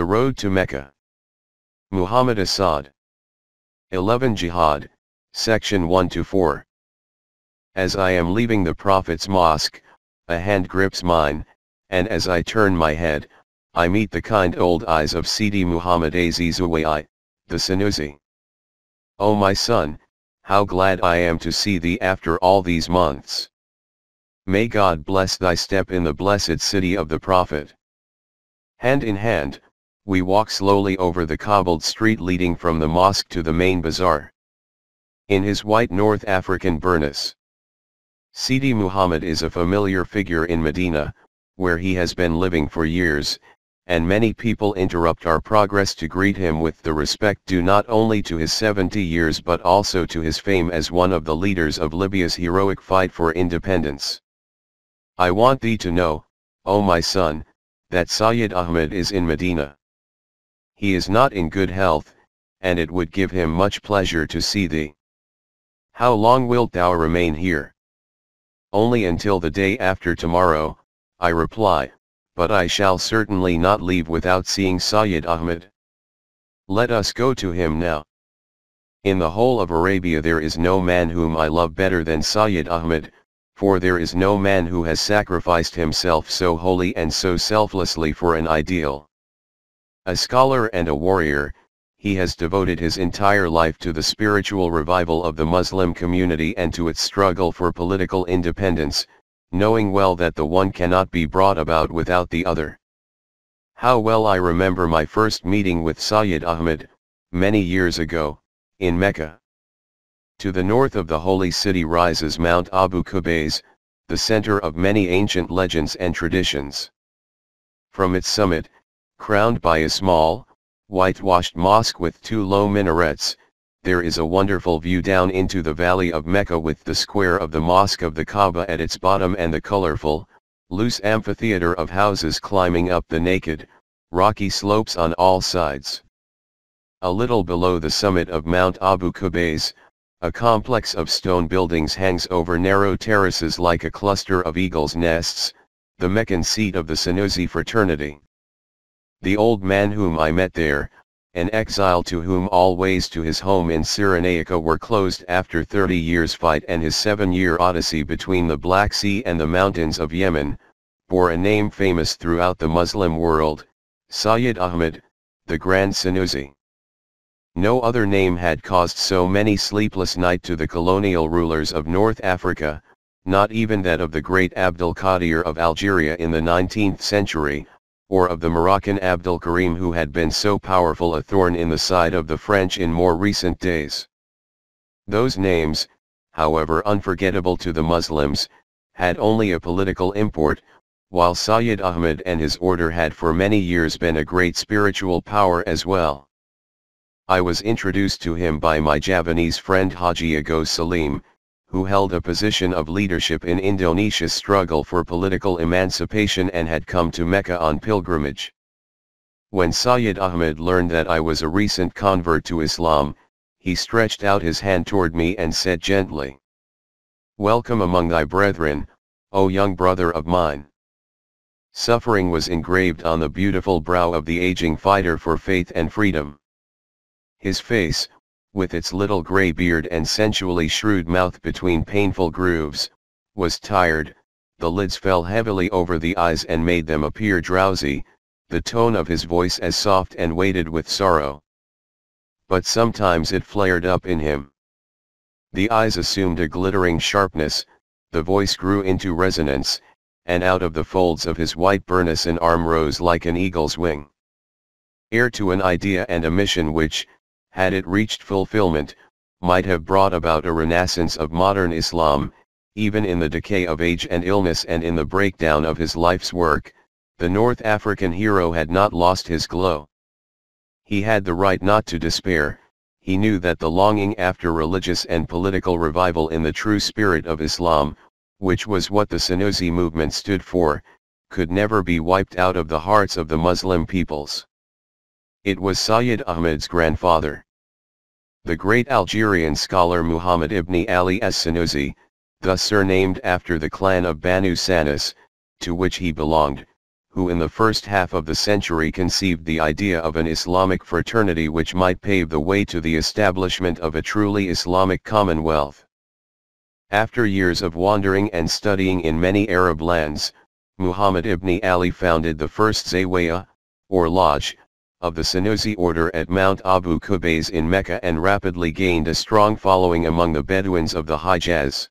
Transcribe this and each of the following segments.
The Road to Mecca. Muhammad Asad. 11 Jihad, Section 1-4. As I am leaving the Prophet's mosque, a hand grips mine, and as I turn my head, I meet the kind old eyes of Sidi Muhammad Azizawai, the Sanusi. O my son, how glad I am to see thee after all these months. May God bless thy step in the blessed city of the Prophet. Hand in hand, we walk slowly over the cobbled street leading from the mosque to the main bazaar. In his white North African burnous, Sidi Muhammad is a familiar figure in Medina, where he has been living for years, and many people interrupt our progress to greet him with the respect due not only to his 70 years but also to his fame as one of the leaders of Libya's heroic fight for independence. I want thee to know, O my son, that Sayyid Ahmed is in Medina. He is not in good health, and it would give him much pleasure to see thee. How long wilt thou remain here? Only until the day after tomorrow, I reply, but I shall certainly not leave without seeing Sayyid Ahmed. Let us go to him now. In the whole of Arabia there is no man whom I love better than Sayyid Ahmed, for there is no man who has sacrificed himself so wholly and so selflessly for an ideal. A scholar and a warrior, he has devoted his entire life to the spiritual revival of the Muslim community and to its struggle for political independence, knowing well that the one cannot be brought about without the other. How well I remember my first meeting with Sayyid Ahmed, many years ago, in Mecca. To the north of the holy city rises Mount Abu Qubays, the center of many ancient legends and traditions. From its summit, crowned by a small, whitewashed mosque with 2 low minarets, there is a wonderful view down into the valley of Mecca with the square of the Mosque of the Kaaba at its bottom and the colorful, loose amphitheater of houses climbing up the naked, rocky slopes on all sides. A little below the summit of Mount Abu Qubays, a complex of stone buildings hangs over narrow terraces like a cluster of eagles' nests, the Meccan seat of the Sanusi fraternity. The old man whom I met there, an exile to whom all ways to his home in Cyrenaica were closed after 30 years' fight and his 7-year odyssey between the Black Sea and the mountains of Yemen, bore a name famous throughout the Muslim world, Sayyid Ahmed, the Grand Sanusi. No other name had caused so many sleepless nights to the colonial rulers of North Africa, not even that of the great Abdul Qadir of Algeria in the 19th century, or of the Moroccan Abdul Karim who had been so powerful a thorn in the side of the French in more recent days. Those names, however unforgettable to the Muslims, had only a political import, while Sayyid Ahmed and his order had for many years been a great spiritual power as well. I was introduced to him by my Javanese friend Haji Agus Salim, who held a position of leadership in Indonesia's struggle for political emancipation and had come to Mecca on pilgrimage. When Sayyid Ahmed learned that I was a recent convert to Islam, he stretched out his hand toward me and said gently, "Welcome among thy brethren, O young brother of mine." Suffering was engraved on the beautiful brow of the aging fighter for faith and freedom. His face, with its little gray beard and sensually shrewd mouth between painful grooves, was tired, the lids fell heavily over the eyes and made them appear drowsy, the tone of his voice as soft and weighted with sorrow. But sometimes it flared up in him. The eyes assumed a glittering sharpness, the voice grew into resonance, and out of the folds of his white burnous an arm rose like an eagle's wing. Heir to an idea and a mission which, had it reached fulfillment, might have brought about a renaissance of modern Islam, even in the decay of age and illness and in the breakdown of his life's work, the North African hero had not lost his glow. He had the right not to despair, he knew that the longing after religious and political revival in the true spirit of Islam, which was what the Sanusi movement stood for, could never be wiped out of the hearts of the Muslim peoples. It was Sayyid Ahmed's grandfather, the great Algerian scholar Muhammad ibn Ali as-Sanusi, thus surnamed after the clan of Banu Sanas, to which he belonged, who in the first half of the century conceived the idea of an Islamic fraternity which might pave the way to the establishment of a truly Islamic commonwealth. After years of wandering and studying in many Arab lands, Muhammad ibn Ali founded the first Zawiyah, or lodge, of the Sunusi order at Mount Abu Qubays in Mecca and rapidly gained a strong following among the Bedouins of the Hijaz.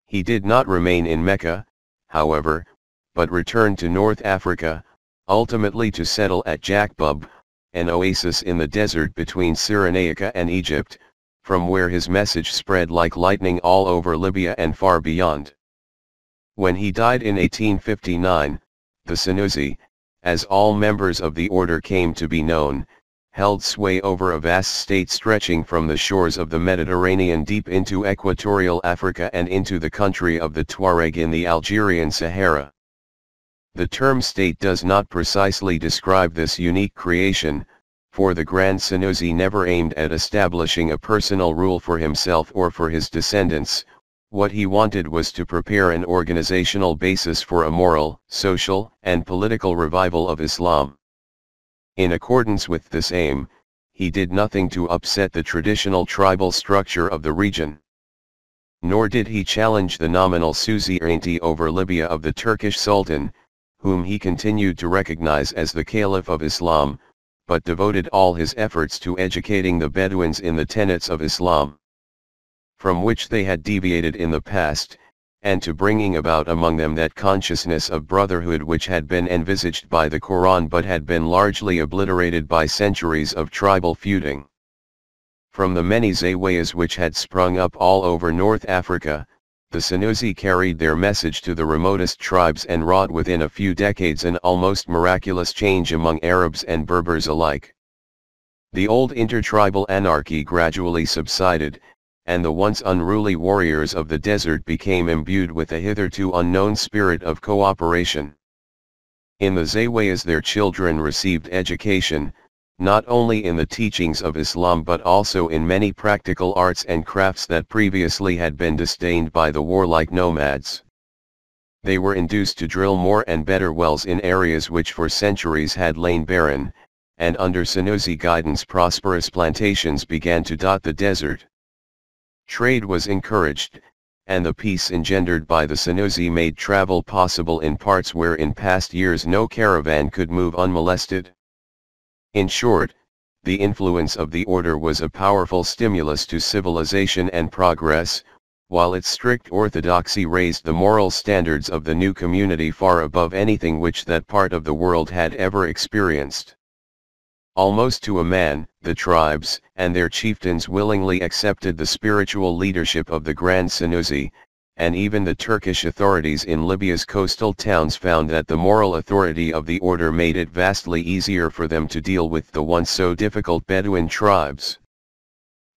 He did not remain in Mecca, however, but returned to North Africa, ultimately to settle at Jaqbub, an oasis in the desert between Cyrenaica and Egypt, from where his message spread like lightning all over Libya and far beyond. When he died in 1859, the Sunusi, as all members of the order came to be known, held sway over a vast state stretching from the shores of the Mediterranean deep into equatorial Africa and into the country of the Tuareg in the Algerian Sahara. The term state does not precisely describe this unique creation, for the Grand Sunusi never aimed at establishing a personal rule for himself or for his descendants. What he wanted was to prepare an organizational basis for a moral, social, and political revival of Islam. In accordance with this aim, he did nothing to upset the traditional tribal structure of the region. Nor did he challenge the nominal suzerainty over Libya of the Turkish Sultan, whom he continued to recognize as the Caliph of Islam, but devoted all his efforts to educating the Bedouins in the tenets of Islam, from which they had deviated in the past, and to bringing about among them that consciousness of brotherhood which had been envisaged by the Quran but had been largely obliterated by centuries of tribal feuding. From the many Zawiyahs which had sprung up all over North Africa, the Sunusi carried their message to the remotest tribes and wrought within a few decades an almost miraculous change among Arabs and Berbers alike. The old intertribal anarchy gradually subsided, and the once unruly warriors of the desert became imbued with a hitherto unknown spirit of cooperation. In the Zawiyahs their children received education, not only in the teachings of Islam but also in many practical arts and crafts that previously had been disdained by the warlike nomads. They were induced to drill more and better wells in areas which for centuries had lain barren, and under Sunusi guidance prosperous plantations began to dot the desert. Trade was encouraged, and the peace engendered by the Sunusi made travel possible in parts where in past years no caravan could move unmolested. In short, the influence of the order was a powerful stimulus to civilization and progress, while its strict orthodoxy raised the moral standards of the new community far above anything which that part of the world had ever experienced. Almost to a man, the tribes and their chieftains willingly accepted the spiritual leadership of the Grand Sunusi, and even the Turkish authorities in Libya's coastal towns found that the moral authority of the order made it vastly easier for them to deal with the once so difficult Bedouin tribes.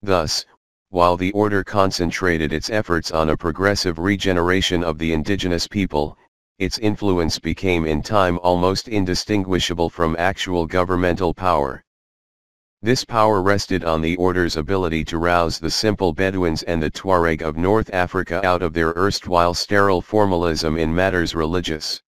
Thus, while the order concentrated its efforts on a progressive regeneration of the indigenous people, its influence became in time almost indistinguishable from actual governmental power. This power rested on the order's ability to rouse the simple Bedouins and the Tuareg of North Africa out of their erstwhile sterile formalism in matters religious,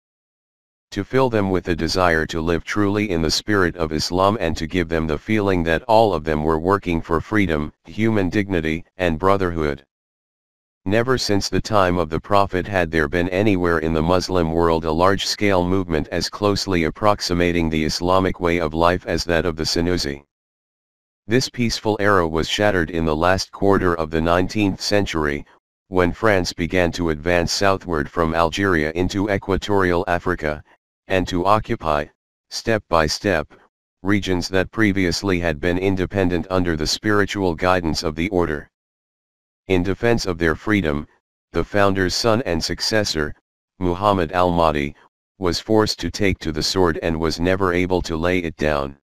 to fill them with a desire to live truly in the spirit of Islam and to give them the feeling that all of them were working for freedom, human dignity, and brotherhood. Never since the time of the Prophet had there been anywhere in the Muslim world a large-scale movement as closely approximating the Islamic way of life as that of the Sunusi. This peaceful era was shattered in the last quarter of the 19th century, when France began to advance southward from Algeria into equatorial Africa, and to occupy, step by step, regions that previously had been independent under the spiritual guidance of the order. In defense of their freedom, the founder's son and successor, Muhammad al-Mahdi, was forced to take to the sword and was never able to lay it down.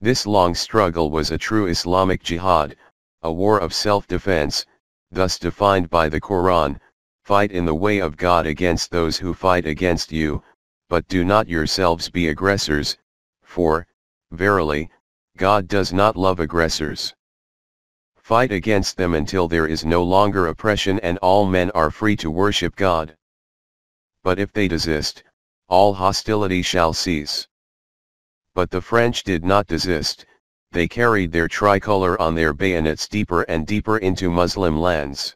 This long struggle was a true Islamic jihad, a war of self-defense, thus defined by the Quran: fight in the way of God against those who fight against you, but do not yourselves be aggressors, for, verily, God does not love aggressors. Fight against them until there is no longer oppression and all men are free to worship God. But if they desist, all hostility shall cease. But the French did not desist, they carried their tricolor on their bayonets deeper and deeper into Muslim lands.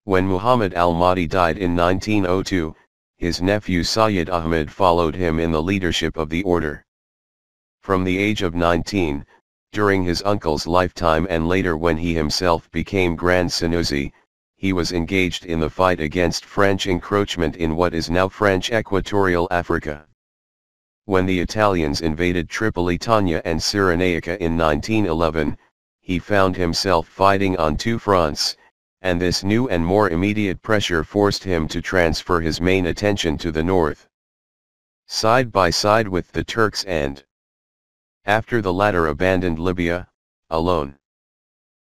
When Muhammad al-Mahdi died in 1902, his nephew Sayyid Ahmed followed him in the leadership of the order. From the age of 19, during his uncle's lifetime and later when he himself became Grand Senussi, he was engaged in the fight against French encroachment in what is now French Equatorial Africa. When the Italians invaded Tripolitania and Cyrenaica in 1911, he found himself fighting on two fronts, and this new and more immediate pressure forced him to transfer his main attention to the north. Side by side with the Turks and after the latter abandoned Libya, alone.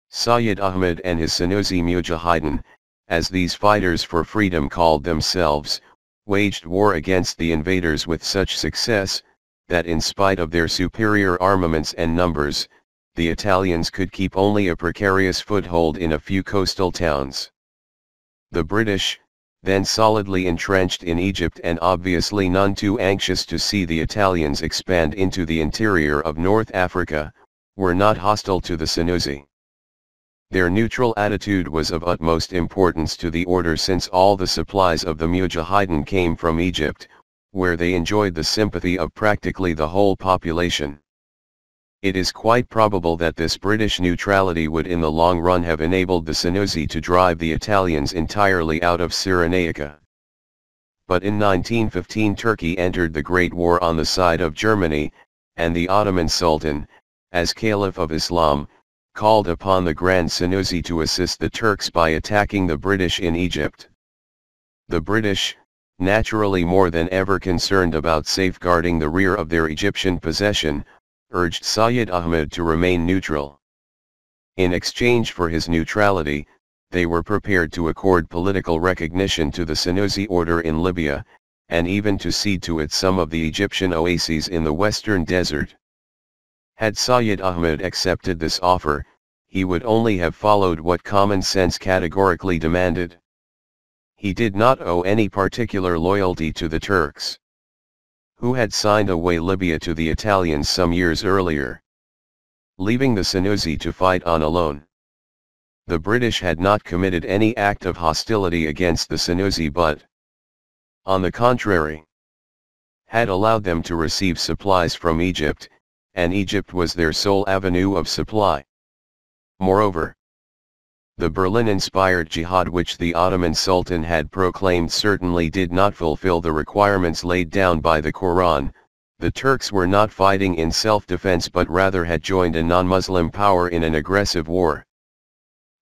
Sayyid Ahmed and his Senussi Mujahideen, as these fighters for freedom called themselves, waged war against the invaders with such success, that in spite of their superior armaments and numbers, the Italians could keep only a precarious foothold in a few coastal towns. The British, then solidly entrenched in Egypt and obviously none too anxious to see the Italians expand into the interior of North Africa, were not hostile to the Senussi. Their neutral attitude was of utmost importance to the order since all the supplies of the Mujahideen came from Egypt, where they enjoyed the sympathy of practically the whole population. It is quite probable that this British neutrality would in the long run have enabled the Senussi to drive the Italians entirely out of Cyrenaica. But in 1915 Turkey entered the Great War on the side of Germany, and the Ottoman Sultan, as Caliph of Islam, called upon the Grand Senussi to assist the Turks by attacking the British in Egypt. The British, naturally more than ever concerned about safeguarding the rear of their Egyptian possession, urged Sayyid Ahmed to remain neutral. In exchange for his neutrality, they were prepared to accord political recognition to the Senussi order in Libya, and even to cede to it some of the Egyptian oases in the western desert. Had Sayyid Ahmed accepted this offer, he would only have followed what common sense categorically demanded. He did not owe any particular loyalty to the Turks, who had signed away Libya to the Italians some years earlier, leaving the Senussi to fight on alone. The British had not committed any act of hostility against the Senussi but, on the contrary, had allowed them to receive supplies from Egypt, and Egypt was their sole avenue of supply. Moreover, the Berlin-inspired jihad which the Ottoman Sultan had proclaimed certainly did not fulfill the requirements laid down by the Quran. The Turks were not fighting in self-defense but rather had joined a non-Muslim power in an aggressive war.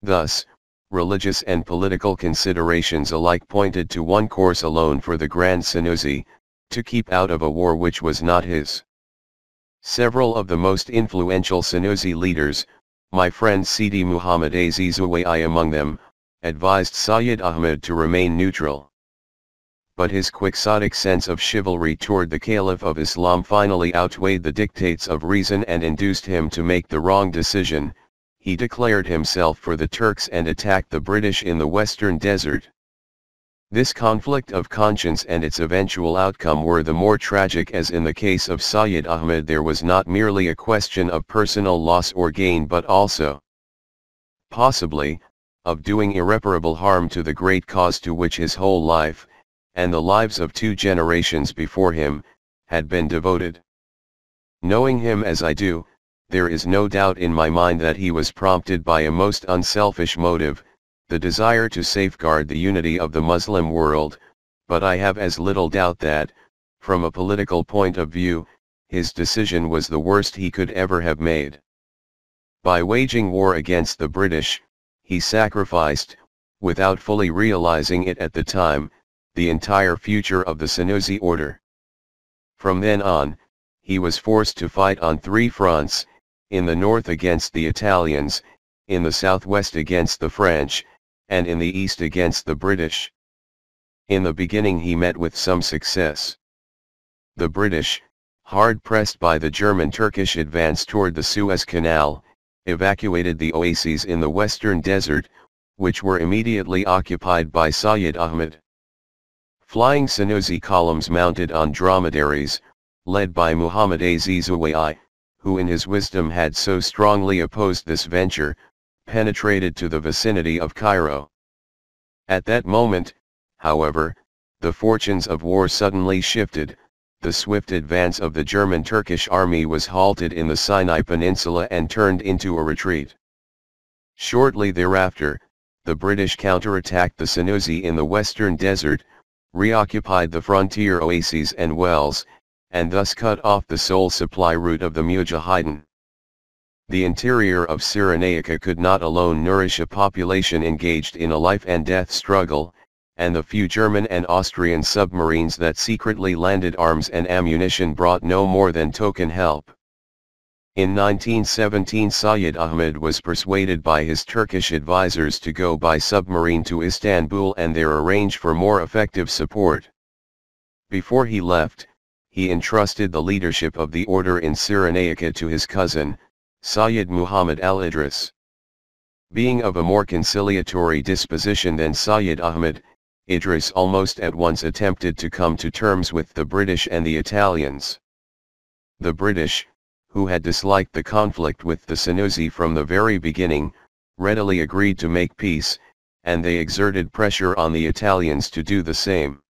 Thus, religious and political considerations alike pointed to one course alone for the Grand Senussi, to keep out of a war which was not his. Several of the most influential Senussi leaders, my friend Sidi Muhammad Azizawai among them, advised Sayyid Ahmed to remain neutral. But his quixotic sense of chivalry toward the Caliph of Islam finally outweighed the dictates of reason and induced him to make the wrong decision. He declared himself for the Turks and attacked the British in the western desert. This conflict of conscience and its eventual outcome were the more tragic as in the case of Sayyid Ahmed there was not merely a question of personal loss or gain but also, possibly, of doing irreparable harm to the great cause to which his whole life, and the lives of 2 generations before him, had been devoted. Knowing him as I do, there is no doubt in my mind that he was prompted by a most unselfish motive, the desire to safeguard the unity of the Muslim world, but I have as little doubt that, from a political point of view, his decision was the worst he could ever have made. By waging war against the British, he sacrificed, without fully realizing it at the time, the entire future of the Senussi order. From then on, he was forced to fight on 3 fronts, in the north against the Italians, in the southwest against the French, and in the east against the British. In the beginning he met with some success. The British, hard pressed by the German-Turkish advance toward the Suez Canal, evacuated the oases in the western desert, which were immediately occupied by Sayyid Ahmed. Flying Senussi columns mounted on dromedaries, led by Muhammad Azizawai, who in his wisdom had so strongly opposed this venture, penetrated to the vicinity of Cairo. At that moment, however, the fortunes of war suddenly shifted. The swift advance of the German-Turkish army was halted in the Sinai Peninsula and turned into a retreat. Shortly thereafter, the British counterattacked the Senussi in the western desert, reoccupied the frontier oases and wells, and thus cut off the sole supply route of the Mujahideen. The interior of Cyrenaica could not alone nourish a population engaged in a life-and-death struggle, and the few German and Austrian submarines that secretly landed arms and ammunition brought no more than token help. In 1917 Sayyid Ahmed was persuaded by his Turkish advisors to go by submarine to Istanbul and there arrange for more effective support. Before he left, he entrusted the leadership of the order in Cyrenaica to his cousin, Sayyid Muhammad al-Idris. Being of a more conciliatory disposition than Sayyid Ahmed, Idris almost at once attempted to come to terms with the British and the Italians. The British, who had disliked the conflict with the Senussi from the very beginning, readily agreed to make peace, and they exerted pressure on the Italians to do the same.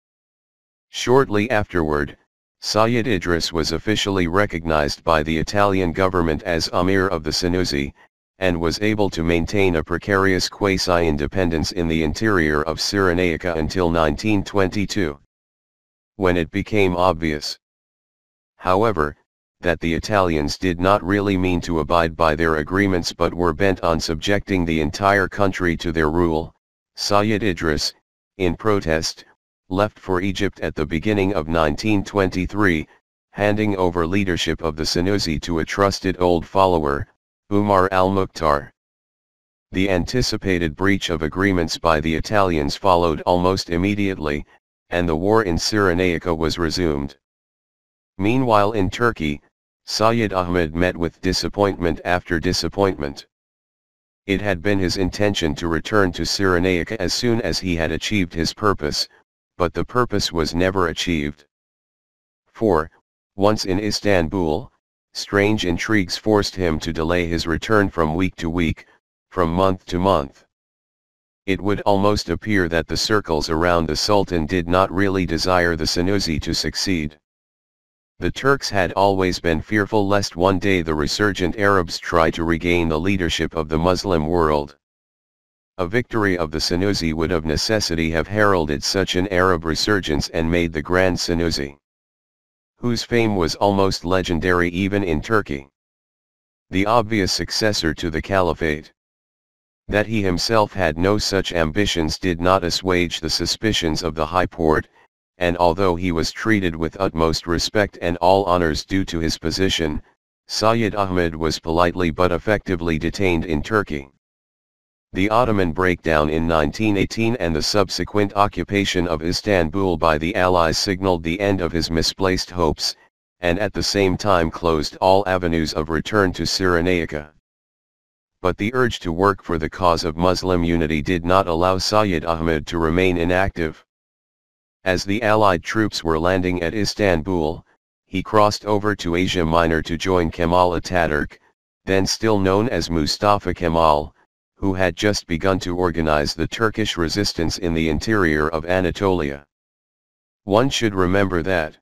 Shortly afterward, Sayyid Idris was officially recognized by the Italian government as Amir of the Senussi, and was able to maintain a precarious quasi-independence in the interior of Cyrenaica until 1922. When it became obvious, however, that the Italians did not really mean to abide by their agreements but were bent on subjecting the entire country to their rule, Sayyid Idris, in protest, left for Egypt at the beginning of 1923, handing over leadership of the Senussi to a trusted old follower, Umar al-Mukhtar. The anticipated breach of agreements by the Italians followed almost immediately, and the war in Cyrenaica was resumed. Meanwhile in Turkey, Sayyid Ahmed met with disappointment after disappointment. It had been his intention to return to Cyrenaica as soon as he had achieved his purpose, but the purpose was never achieved. For, once in Istanbul, strange intrigues forced him to delay his return from week to week, from month to month. It would almost appear that the circles around the Sultan did not really desire the Senussi to succeed. The Turks had always been fearful lest one day the resurgent Arabs try to regain the leadership of the Muslim world. A victory of the Senussi would of necessity have heralded such an Arab resurgence and made the Grand Senussi, whose fame was almost legendary even in Turkey, the obvious successor to the Caliphate. That he himself had no such ambitions did not assuage the suspicions of the High Porte, and although he was treated with utmost respect and all honors due to his position, Sayyid Ahmed was politely but effectively detained in Turkey. The Ottoman breakdown in 1918 and the subsequent occupation of Istanbul by the Allies signaled the end of his misplaced hopes, and at the same time closed all avenues of return to Cyrenaica. But the urge to work for the cause of Muslim unity did not allow Sayyid Ahmed to remain inactive. As the Allied troops were landing at Istanbul, he crossed over to Asia Minor to join Kemal Ataturk, then still known as Mustafa Kemal, who had just begun to organize the Turkish resistance in the interior of Anatolia. One should remember that,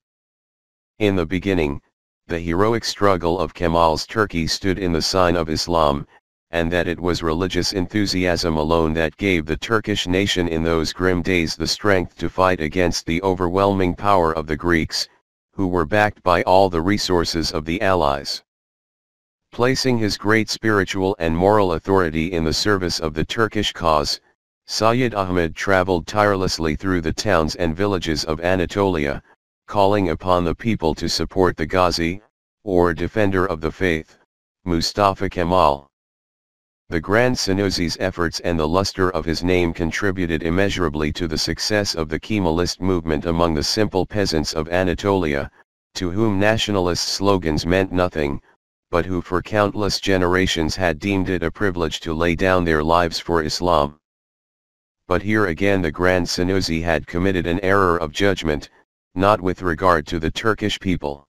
in the beginning, the heroic struggle of Kemal's Turkey stood in the sign of Islam, and that it was religious enthusiasm alone that gave the Turkish nation in those grim days the strength to fight against the overwhelming power of the Greeks, who were backed by all the resources of the Allies. Placing his great spiritual and moral authority in the service of the Turkish cause, Sayyid Ahmed traveled tirelessly through the towns and villages of Anatolia, calling upon the people to support the Ghazi, or defender of the faith, Mustafa Kemal. The Grand Senussi's efforts and the luster of his name contributed immeasurably to the success of the Kemalist movement among the simple peasants of Anatolia, to whom nationalist slogans meant nothing, but who for countless generations had deemed it a privilege to lay down their lives for Islam. But here again the Grand Senussi had committed an error of judgment, not with regard to the Turkish people,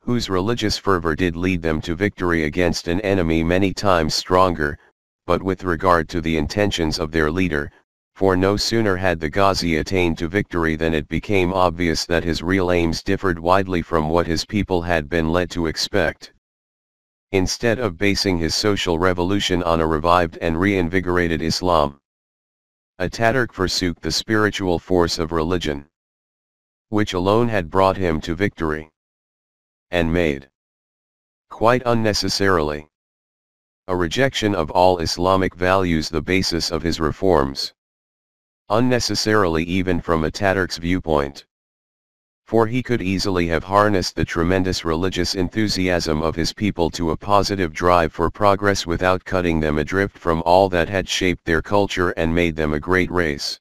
whose religious fervor did lead them to victory against an enemy many times stronger, but with regard to the intentions of their leader, for no sooner had the Ghazi attained to victory than it became obvious that his real aims differed widely from what his people had been led to expect. Instead of basing his social revolution on a revived and reinvigorated Islam, Ataturk forsook the spiritual force of religion, which alone had brought him to victory, and made, quite unnecessarily, a rejection of all Islamic values the basis of his reforms. Unnecessarily even from Ataturk's viewpoint. For he could easily have harnessed the tremendous religious enthusiasm of his people to a positive drive for progress without cutting them adrift from all that had shaped their culture and made them a great race.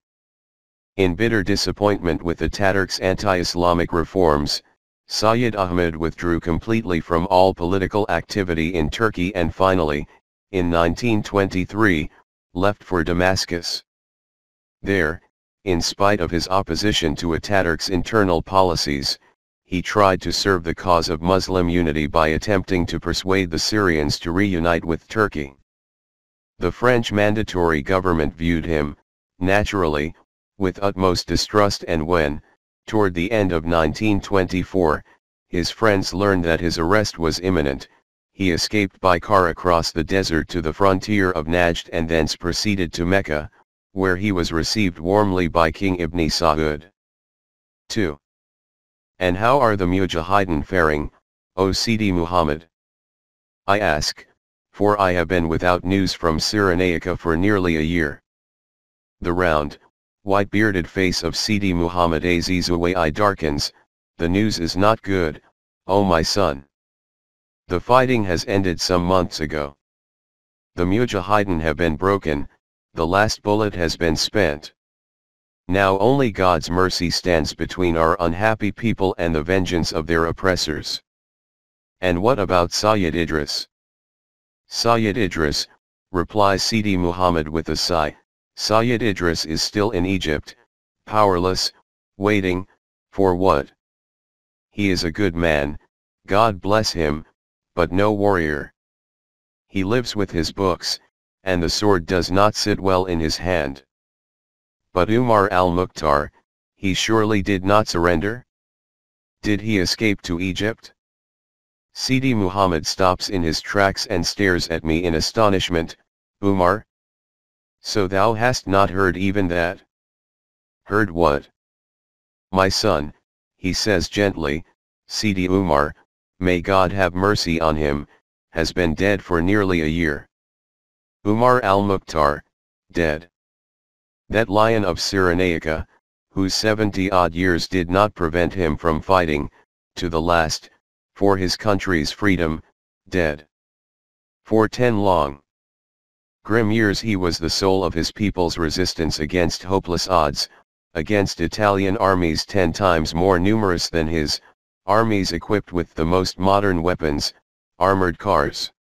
In bitter disappointment with Ataturk's anti-Islamic reforms, Sayyid Ahmed withdrew completely from all political activity in Turkey and finally, in 1923, left for Damascus. There, in spite of his opposition to Ataturk's internal policies, he tried to serve the cause of Muslim unity by attempting to persuade the Syrians to reunite with Turkey. The French Mandatory government viewed him, naturally, with utmost distrust, and when, toward the end of 1924, his friends learned that his arrest was imminent, he escaped by car across the desert to the frontier of Najd and thence proceeded to Mecca, where he was received warmly by King Ibn Saud. 2. And how are the Mujahideen faring, O Sidi Muhammad? I ask, for I have been without news from Cyrenaica for nearly a year. The round, white-bearded face of Sidi Muhammad Azizawai darkens. The news is not good, O my son. The fighting has ended some months ago. The Mujahideen have been broken, the last bullet has been spent. Now only God's mercy stands between our unhappy people and the vengeance of their oppressors. And what about Sayyid Idris? Sayyid Idris, replies Sidi Muhammad with a sigh, Sayyid Idris is still in Egypt, powerless, waiting, for what? He is a good man, God bless him, but no warrior. He lives with his books, and the sword does not sit well in his hand. But Umar al-Mukhtar, he surely did not surrender? Did he escape to Egypt? Sidi Muhammad stops in his tracks and stares at me in astonishment. Umar? So thou hast not heard even that? Heard what? My son, he says gently, Sidi Umar, may God have mercy on him, has been dead for nearly a year. Umar al-Mukhtar, dead. That lion of Cyrenaica, whose 70-odd years did not prevent him from fighting, to the last, for his country's freedom, dead. For 10 long, grim years he was the soul of his people's resistance against hopeless odds, against Italian armies 10 times more numerous than his, armies equipped with the most modern weapons, armored cars,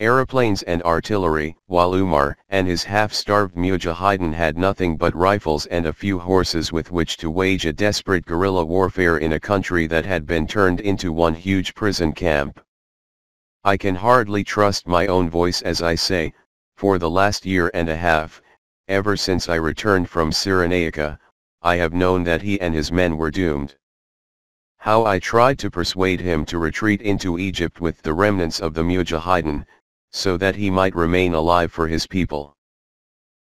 aeroplanes and artillery, while Umar and his half-starved Mujahideen had nothing but rifles and a few horses with which to wage a desperate guerrilla warfare in a country that had been turned into one huge prison camp. I can hardly trust my own voice as I say, for the last year and a half, ever since I returned from Cyrenaica, I have known that he and his men were doomed. How I tried to persuade him to retreat into Egypt with the remnants of the Mujahideen, so that he might remain alive for his people.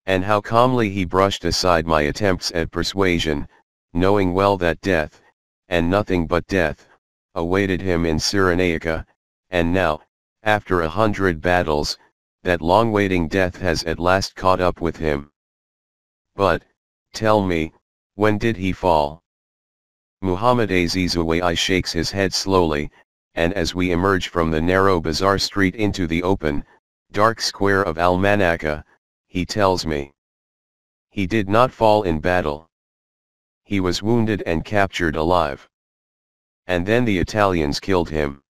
And how calmly he brushed aside my attempts at persuasion, knowing well that death, and nothing but death, awaited him in Cyrenaica, and now, after 100 battles, that long-waiting death has at last caught up with him. But, tell me, when did he fall? Muhammad Azizawai shakes his head slowly, and as we emerge from the narrow bazaar street into the open, dark square of Al-Makkah, he tells me. He did not fall in battle. He was wounded and captured alive. And then the Italians killed him.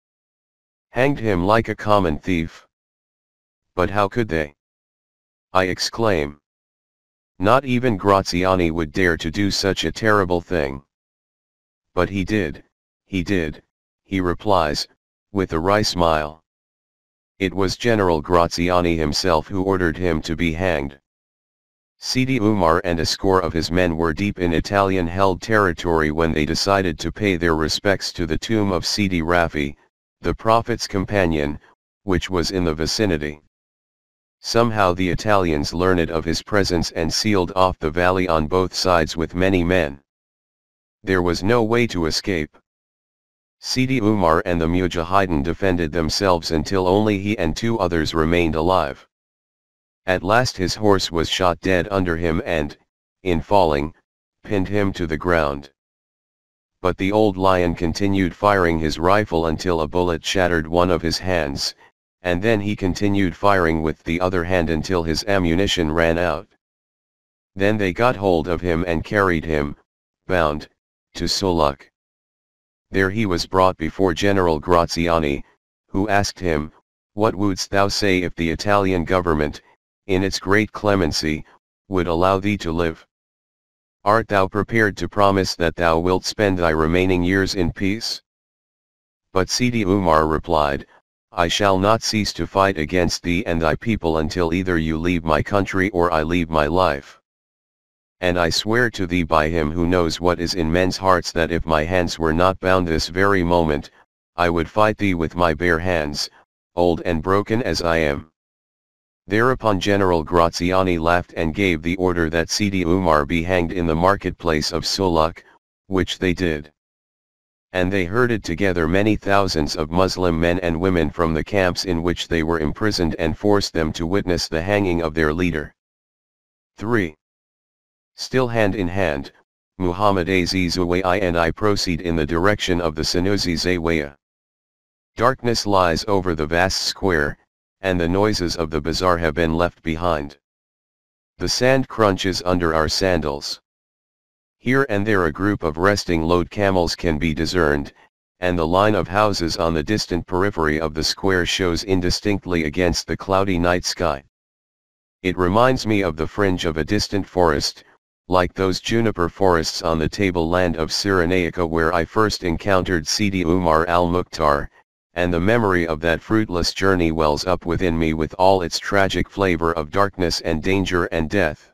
Hanged him like a common thief. But how could they? I exclaim. Not even Graziani would dare to do such a terrible thing. But he did, he replies, with a wry smile. It was General Graziani himself who ordered him to be hanged. Sidi Umar and a score of his men were deep in Italian-held territory when they decided to pay their respects to the tomb of Sidi Rafi, the Prophet's companion, which was in the vicinity. Somehow the Italians learned of his presence and sealed off the valley on both sides with many men. There was no way to escape. Sidi Umar and the Mujahideen defended themselves until only he and 2 others remained alive. At last his horse was shot dead under him and, in falling, pinned him to the ground. But the old lion continued firing his rifle until a bullet shattered one of his hands, and then he continued firing with the other hand until his ammunition ran out. Then they got hold of him and carried him, bound, to Soluk. There he was brought before General Graziani, who asked him, "What wouldst thou say if the Italian government, in its great clemency, would allow thee to live? Art thou prepared to promise that thou wilt spend thy remaining years in peace?" But Sidi Umar replied, "I shall not cease to fight against thee and thy people until either you leave my country or I leave my life. And I swear to thee by him who knows what is in men's hearts that if my hands were not bound this very moment, I would fight thee with my bare hands, old and broken as I am." Thereupon General Graziani laughed and gave the order that Sidi Umar be hanged in the marketplace of Soluk, which they did. And they herded together many thousands of Muslim men and women from the camps in which they were imprisoned and forced them to witness the hanging of their leader. 3. Still hand in hand, Muhammad Azizawai and I proceed in the direction of the Sanusi Zawaya. Darkness lies over the vast square, and the noises of the bazaar have been left behind. The sand crunches under our sandals. Here and there a group of resting load camels can be discerned, and the line of houses on the distant periphery of the square shows indistinctly against the cloudy night sky. It reminds me of the fringe of a distant forest, like those juniper forests on the tableland of Cyrenaica where I first encountered Sidi Umar al-Mukhtar, and the memory of that fruitless journey wells up within me with all its tragic flavor of darkness and danger and death.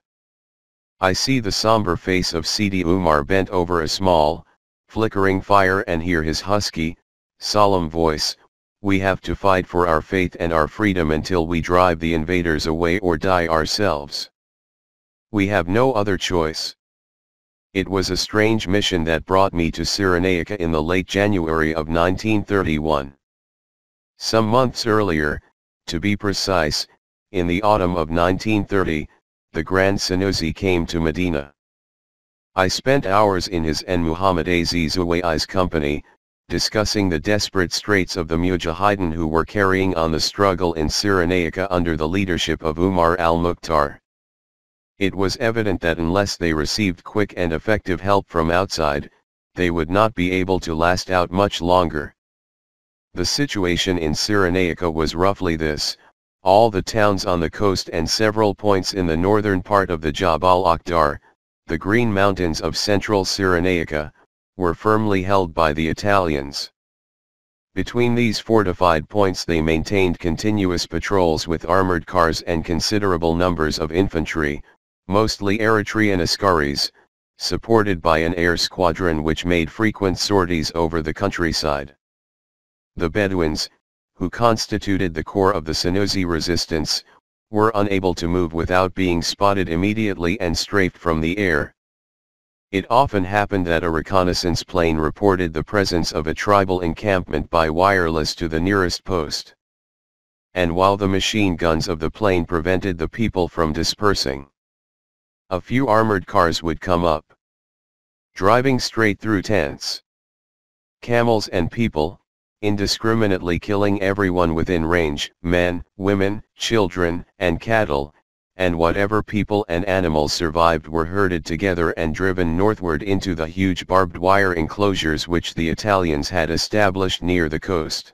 I see the somber face of Sidi Umar bent over a small, flickering fire and hear his husky, solemn voice, "We have to fight for our faith and our freedom until we drive the invaders away or die ourselves. We have no other choice." It was a strange mission that brought me to Cyrenaica in the late January of 1931. Some months earlier, to be precise, in the autumn of 1930, the Grand Sanusi came to Medina. I spent hours in his and Muhammad Azizawai's company, discussing the desperate straits of the Mujahideen who were carrying on the struggle in Cyrenaica under the leadership of Umar al-Mukhtar. It was evident that unless they received quick and effective help from outside, they would not be able to last out much longer. The situation in Cyrenaica was roughly this: all the towns on the coast and several points in the northern part of the Jabal Akhdar, the Green Mountains of central Cyrenaica, were firmly held by the Italians. Between these fortified points they maintained continuous patrols with armored cars and considerable numbers of infantry, mostly Eritrean askaris, supported by an air squadron which made frequent sorties over the countryside. The Bedouins, who constituted the core of the Sanusi resistance, were unable to move without being spotted immediately and strafed from the air. It often happened that a reconnaissance plane reported the presence of a tribal encampment by wireless to the nearest post. And while the machine guns of the plane prevented the people from dispersing, a few armored cars would come up, driving straight through tents, camels and people, indiscriminately killing everyone within range, men, women, children, and cattle, and whatever people and animals survived were herded together and driven northward into the huge barbed wire enclosures which the Italians had established near the coast.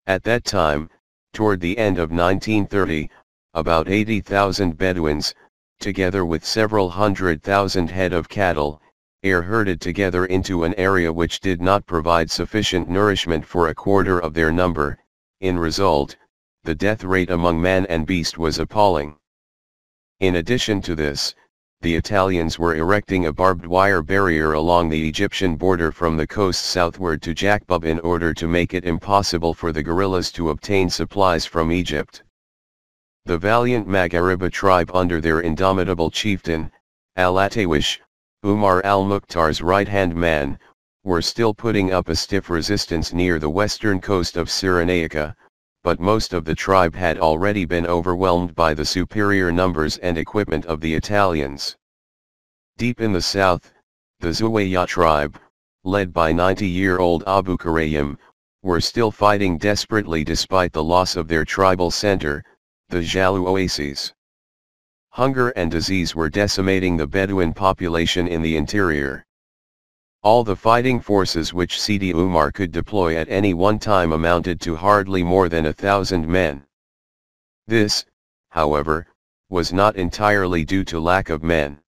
At that time, toward the end of 1930, about 80,000 Bedouins, together with several 100,000 head of cattle, are herded together into an area which did not provide sufficient nourishment for a quarter of their number. In result, the death rate among man and beast was appalling. In addition to this, the Italians were erecting a barbed wire barrier along the Egyptian border from the coast southward to Jakbub in order to make it impossible for the guerrillas to obtain supplies from Egypt. The valiant Maghariba tribe under their indomitable chieftain, Al-Atawish, Umar al-Mukhtar's right-hand man, were still putting up a stiff resistance near the western coast of Cyrenaica, but most of the tribe had already been overwhelmed by the superior numbers and equipment of the Italians. Deep in the south, the Zuwayya tribe, led by 90-year-old Abu Kurayyim, were still fighting desperately despite the loss of their tribal center, the Jalu oases. Hunger and disease were decimating the Bedouin population in the interior. All the fighting forces which Sidi Umar could deploy at any one time amounted to hardly more than 1,000 men. This, however, was not entirely due to lack of men.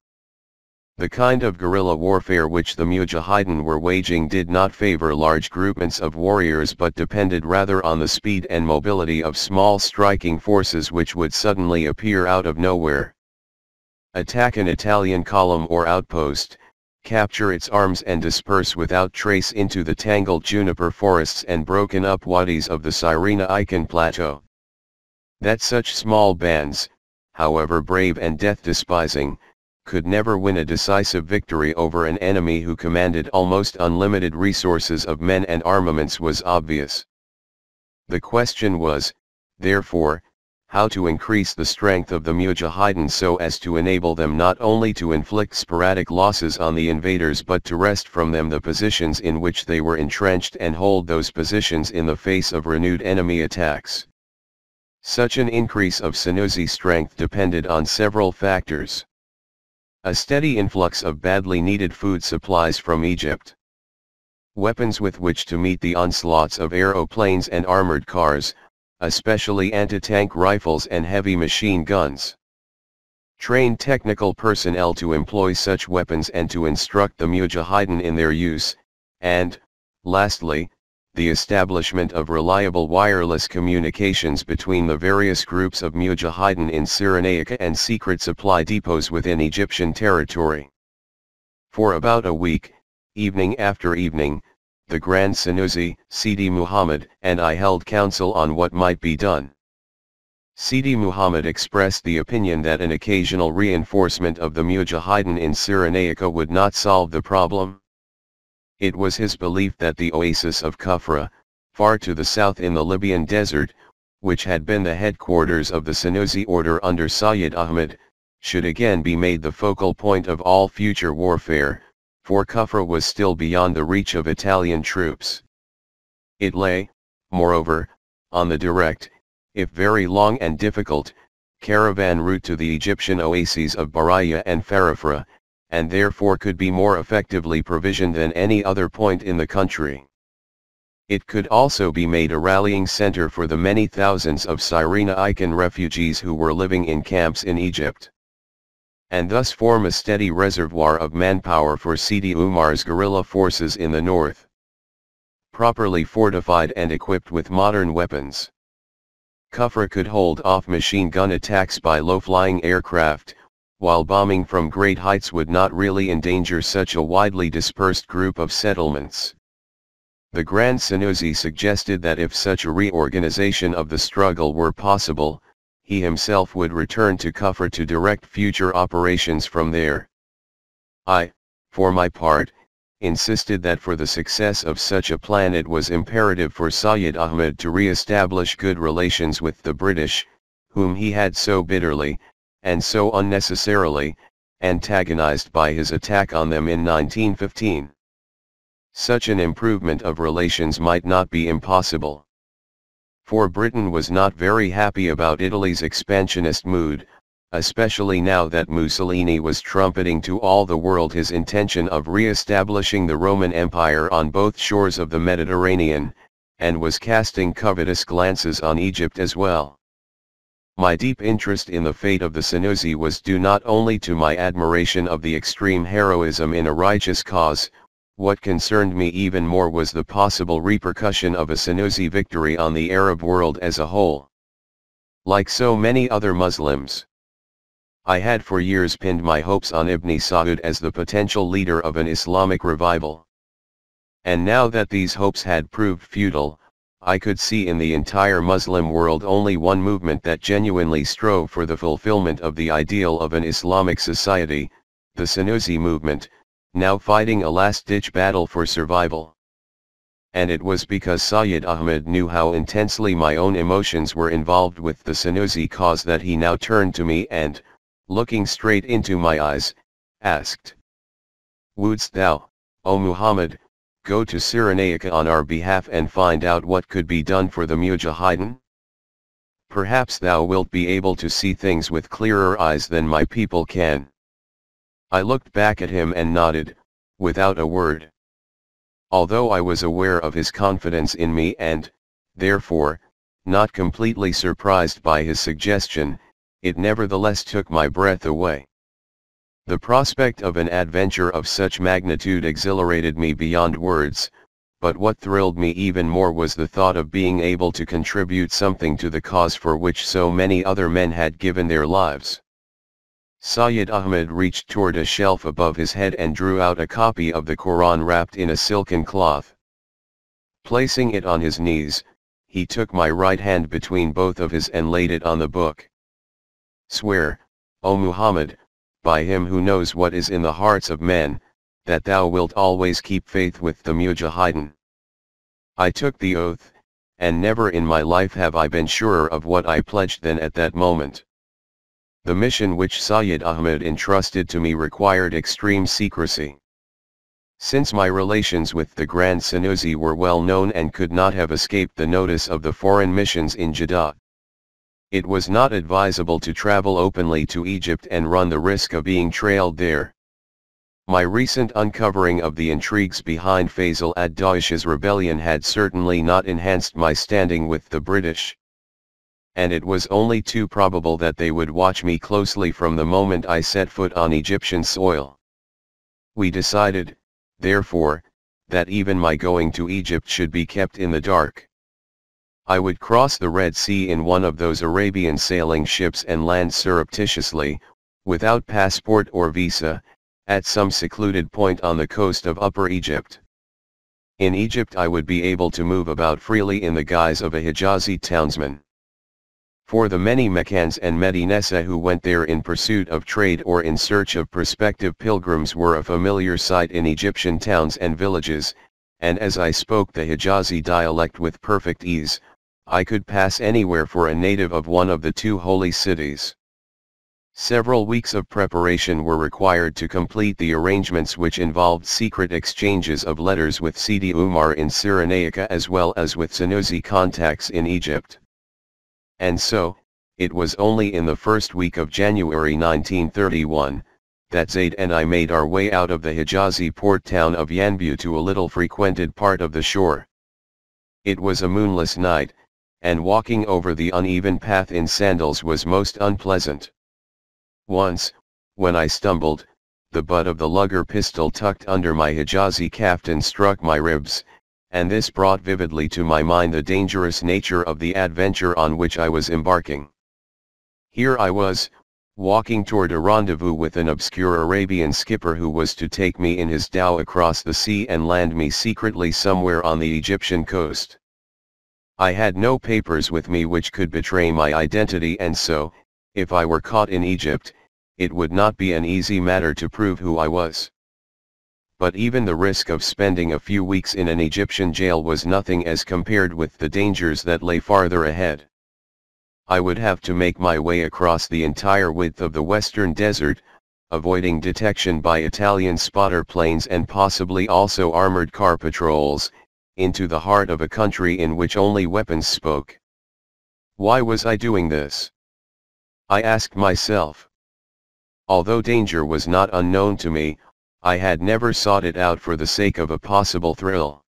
The kind of guerrilla warfare which the Mujahideen were waging did not favor large groupments of warriors but depended rather on the speed and mobility of small striking forces which would suddenly appear out of nowhere. Attack an Italian column or outpost, capture its arms and disperse without trace into the tangled juniper forests and broken up wadis of the Cyrenaican plateau. That such small bands, however brave and death-despising, could never win a decisive victory over an enemy who commanded almost unlimited resources of men and armaments was obvious. The question was, therefore, how to increase the strength of the Mujahideen so as to enable them not only to inflict sporadic losses on the invaders but to wrest from them the positions in which they were entrenched and hold those positions in the face of renewed enemy attacks. Such an increase of Senussi strength depended on several factors. A steady influx of badly needed food supplies from Egypt. Weapons with which to meet the onslaughts of aeroplanes and armored cars, especially anti-tank rifles and heavy machine guns. Trained technical personnel to employ such weapons and to instruct the Mujahideen in their use, and, lastly, the establishment of reliable wireless communications between the various groups of Mujahideen in Cyrenaica and secret supply depots within Egyptian territory. For about a week, evening after evening, the Grand Senussi, Sidi Muhammad, and I held counsel on what might be done. Sidi Muhammad expressed the opinion that an occasional reinforcement of the Mujahideen in Cyrenaica would not solve the problem. It was his belief that the oasis of Kufra, far to the south in the Libyan desert, which had been the headquarters of the Senussi order under Sayyid Ahmed, should again be made the focal point of all future warfare, for Kufra was still beyond the reach of Italian troops. It lay, moreover, on the direct, if very long and difficult, caravan route to the Egyptian oases of Baraya and Farafra, and therefore could be more effectively provisioned than any other point in the country. It could also be made a rallying center for the many thousands of Cyrenaican refugees who were living in camps in Egypt, and thus form a steady reservoir of manpower for Sidi Umar's guerrilla forces in the north. Properly fortified and equipped with modern weapons, Kufra could hold off machine gun attacks by low-flying aircraft, while bombing from great heights would not really endanger such a widely dispersed group of settlements. The Grand Senussi suggested that if such a reorganization of the struggle were possible, he himself would return to Kufra to direct future operations from there. I, for my part, insisted that for the success of such a plan it was imperative for Sayyid Ahmed to re-establish good relations with the British, whom he had so bitterly, and so unnecessarily, antagonized by his attack on them in 1915. Such an improvement of relations might not be impossible. For Britain was not very happy about Italy's expansionist mood, especially now that Mussolini was trumpeting to all the world his intention of re-establishing the Roman Empire on both shores of the Mediterranean, and was casting covetous glances on Egypt as well. My deep interest in the fate of the Senussi was due not only to my admiration of the extreme heroism in a righteous cause. What concerned me even more was the possible repercussion of a Senussi victory on the Arab world as a whole. Like so many other Muslims, I had for years pinned my hopes on Ibn Saud as the potential leader of an Islamic revival. And now that these hopes had proved futile, I could see in the entire Muslim world only one movement that genuinely strove for the fulfillment of the ideal of an Islamic society, the Senussi movement, now fighting a last-ditch battle for survival. And it was because Sayyid Ahmed knew how intensely my own emotions were involved with the Senussi cause that he now turned to me and, looking straight into my eyes, asked, "Wouldst thou, O Muhammad, go to Cyrenaica on our behalf and find out what could be done for the Mujahideen? Perhaps thou wilt be able to see things with clearer eyes than my people can." I looked back at him and nodded, without a word. Although I was aware of his confidence in me and, therefore, not completely surprised by his suggestion, it nevertheless took my breath away. The prospect of an adventure of such magnitude exhilarated me beyond words, but what thrilled me even more was the thought of being able to contribute something to the cause for which so many other men had given their lives. Sayyid Ahmed reached toward a shelf above his head and drew out a copy of the Quran wrapped in a silken cloth. Placing it on his knees, he took my right hand between both of his and laid it on the book. "Swear, O Muhammad, by him who knows what is in the hearts of men, that thou wilt always keep faith with the Mujahideen." I took the oath, and never in my life have I been surer of what I pledged than at that moment. The mission which Sayyid Ahmed entrusted to me required extreme secrecy. Since my relations with the Grand Senussi were well known and could not have escaped the notice of the foreign missions in Jeddah, it was not advisable to travel openly to Egypt and run the risk of being trailed there. My recent uncovering of the intrigues behind Faisal ad-Dawish's rebellion had certainly not enhanced my standing with the British. And it was only too probable that they would watch me closely from the moment I set foot on Egyptian soil. We decided, therefore, that even my going to Egypt should be kept in the dark. I would cross the Red Sea in one of those Arabian sailing ships and land surreptitiously, without passport or visa, at some secluded point on the coast of Upper Egypt. In Egypt I would be able to move about freely in the guise of a Hijazi townsman. For the many Meccans and Medinesa who went there in pursuit of trade or in search of prospective pilgrims were a familiar sight in Egyptian towns and villages, and as I spoke the Hijazi dialect with perfect ease, I could pass anywhere for a native of one of the two holy cities. Several weeks of preparation were required to complete the arrangements which involved secret exchanges of letters with Sidi Umar in Cyrenaica as well as with Senussi contacts in Egypt. And so, it was only in the first week of January 1931, that Zaid and I made our way out of the Hijazi port town of Yanbu to a little frequented part of the shore. It was a moonless night, and walking over the uneven path in sandals was most unpleasant. Once, when I stumbled, the butt of the lugger pistol tucked under my Hijazi kaftan struck my ribs, and this brought vividly to my mind the dangerous nature of the adventure on which I was embarking. Here I was, walking toward a rendezvous with an obscure Arabian skipper who was to take me in his dhow across the sea and land me secretly somewhere on the Egyptian coast. I had no papers with me which could betray my identity, and so, if I were caught in Egypt, it would not be an easy matter to prove who I was. But even the risk of spending a few weeks in an Egyptian jail was nothing as compared with the dangers that lay farther ahead. I would have to make my way across the entire width of the western desert, avoiding detection by Italian spotter planes and possibly also armored car patrols, into the heart of a country in which only weapons spoke. Why was I doing this? I asked myself. Although danger was not unknown to me, I had never sought it out for the sake of a possible thrill.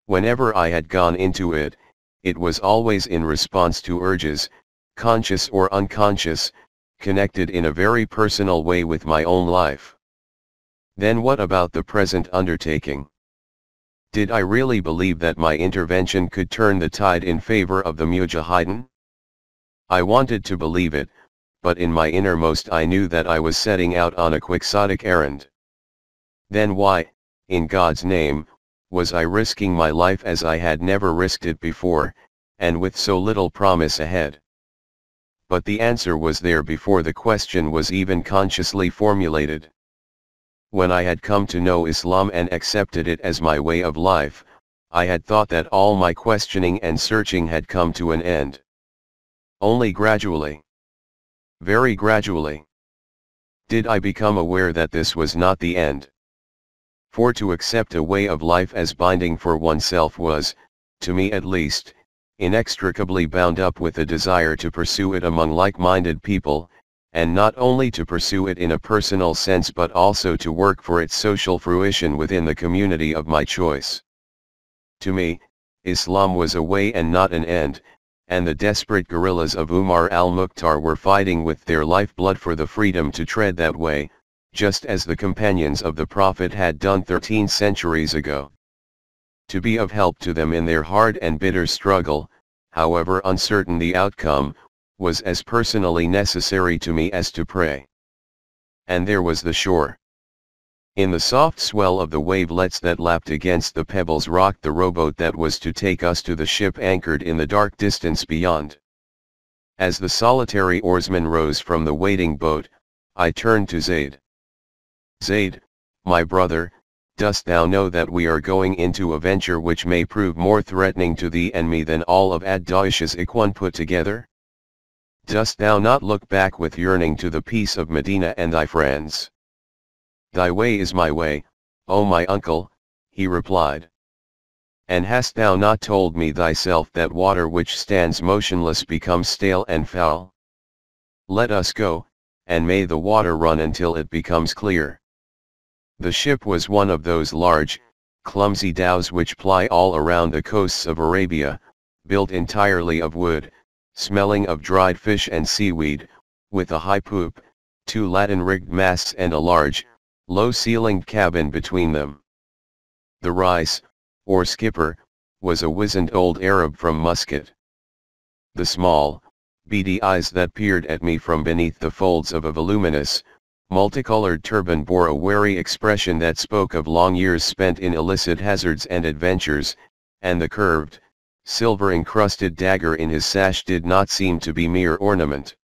Whenever I had gone into it, it was always in response to urges, conscious or unconscious, connected in a very personal way with my own life. Then what about the present undertaking? Did I really believe that my intervention could turn the tide in favor of the Mujahideen? I wanted to believe it, but in my innermost I knew that I was setting out on a quixotic errand. Then why, in God's name, was I risking my life as I had never risked it before, and with so little promise ahead? But the answer was there before the question was even consciously formulated. When I had come to know Islam and accepted it as my way of life, I had thought that all my questioning and searching had come to an end. Only gradually, very gradually, did I become aware that this was not the end. For to accept a way of life as binding for oneself was, to me at least, inextricably bound up with a desire to pursue it among like-minded people, and not only to pursue it in a personal sense but also to work for its social fruition within the community of my choice. To me, Islam was a way and not an end, and the desperate guerrillas of Umar al-Mukhtar were fighting with their lifeblood for the freedom to tread that way, just as the companions of the Prophet had done 13 centuries ago. To be of help to them in their hard and bitter struggle, however uncertain the outcome, was as personally necessary to me as to pray. And there was the shore. In the soft swell of the wavelets that lapped against the pebbles rocked the rowboat that was to take us to the ship anchored in the dark distance beyond. As the solitary oarsman rose from the waiting boat, I turned to Zayd. Zayd, my brother, dost thou know that we are going into a venture which may prove more threatening to thee and me than all of Ad-Daesh's Ikhwan put together? Dost thou not look back with yearning to the peace of Medina and thy friends? Thy way is my way, O my uncle, he replied. And hast thou not told me thyself that water which stands motionless becomes stale and foul? Let us go, and may the water run until it becomes clear. The ship was one of those large, clumsy dhows which ply all around the coasts of Arabia, built entirely of wood, smelling of dried fish and seaweed, with a high poop, 2 Latin-rigged masts and a large, low-ceilinged cabin between them. The Rais, or skipper, was a wizened old Arab from Muscat. The small, beady eyes that peered at me from beneath the folds of a voluminous, multicolored turban bore a wary expression that spoke of long years spent in illicit hazards and adventures, and the curved, silver-encrusted dagger in his sash did not seem to be mere ornament.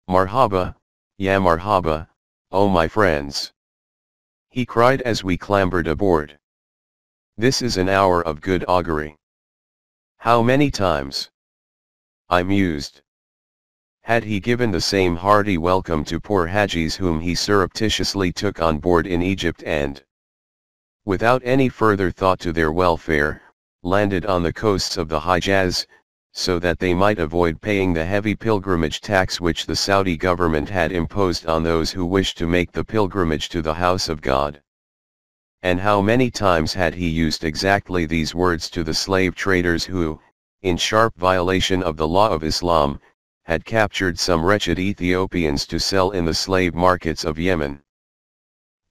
Marhaba, ya marhaba, O my friends! He cried as we clambered aboard. This is an hour of good augury. How many times, I mused, had he given the same hearty welcome to poor Hajis whom he surreptitiously took on board in Egypt and, without any further thought to their welfare, landed on the coasts of the Hijaz, so that they might avoid paying the heavy pilgrimage tax which the Saudi government had imposed on those who wished to make the pilgrimage to the house of God. And how many times had he used exactly these words to the slave traders who, in sharp violation of the law of Islam, had captured some wretched Ethiopians to sell in the slave markets of Yemen.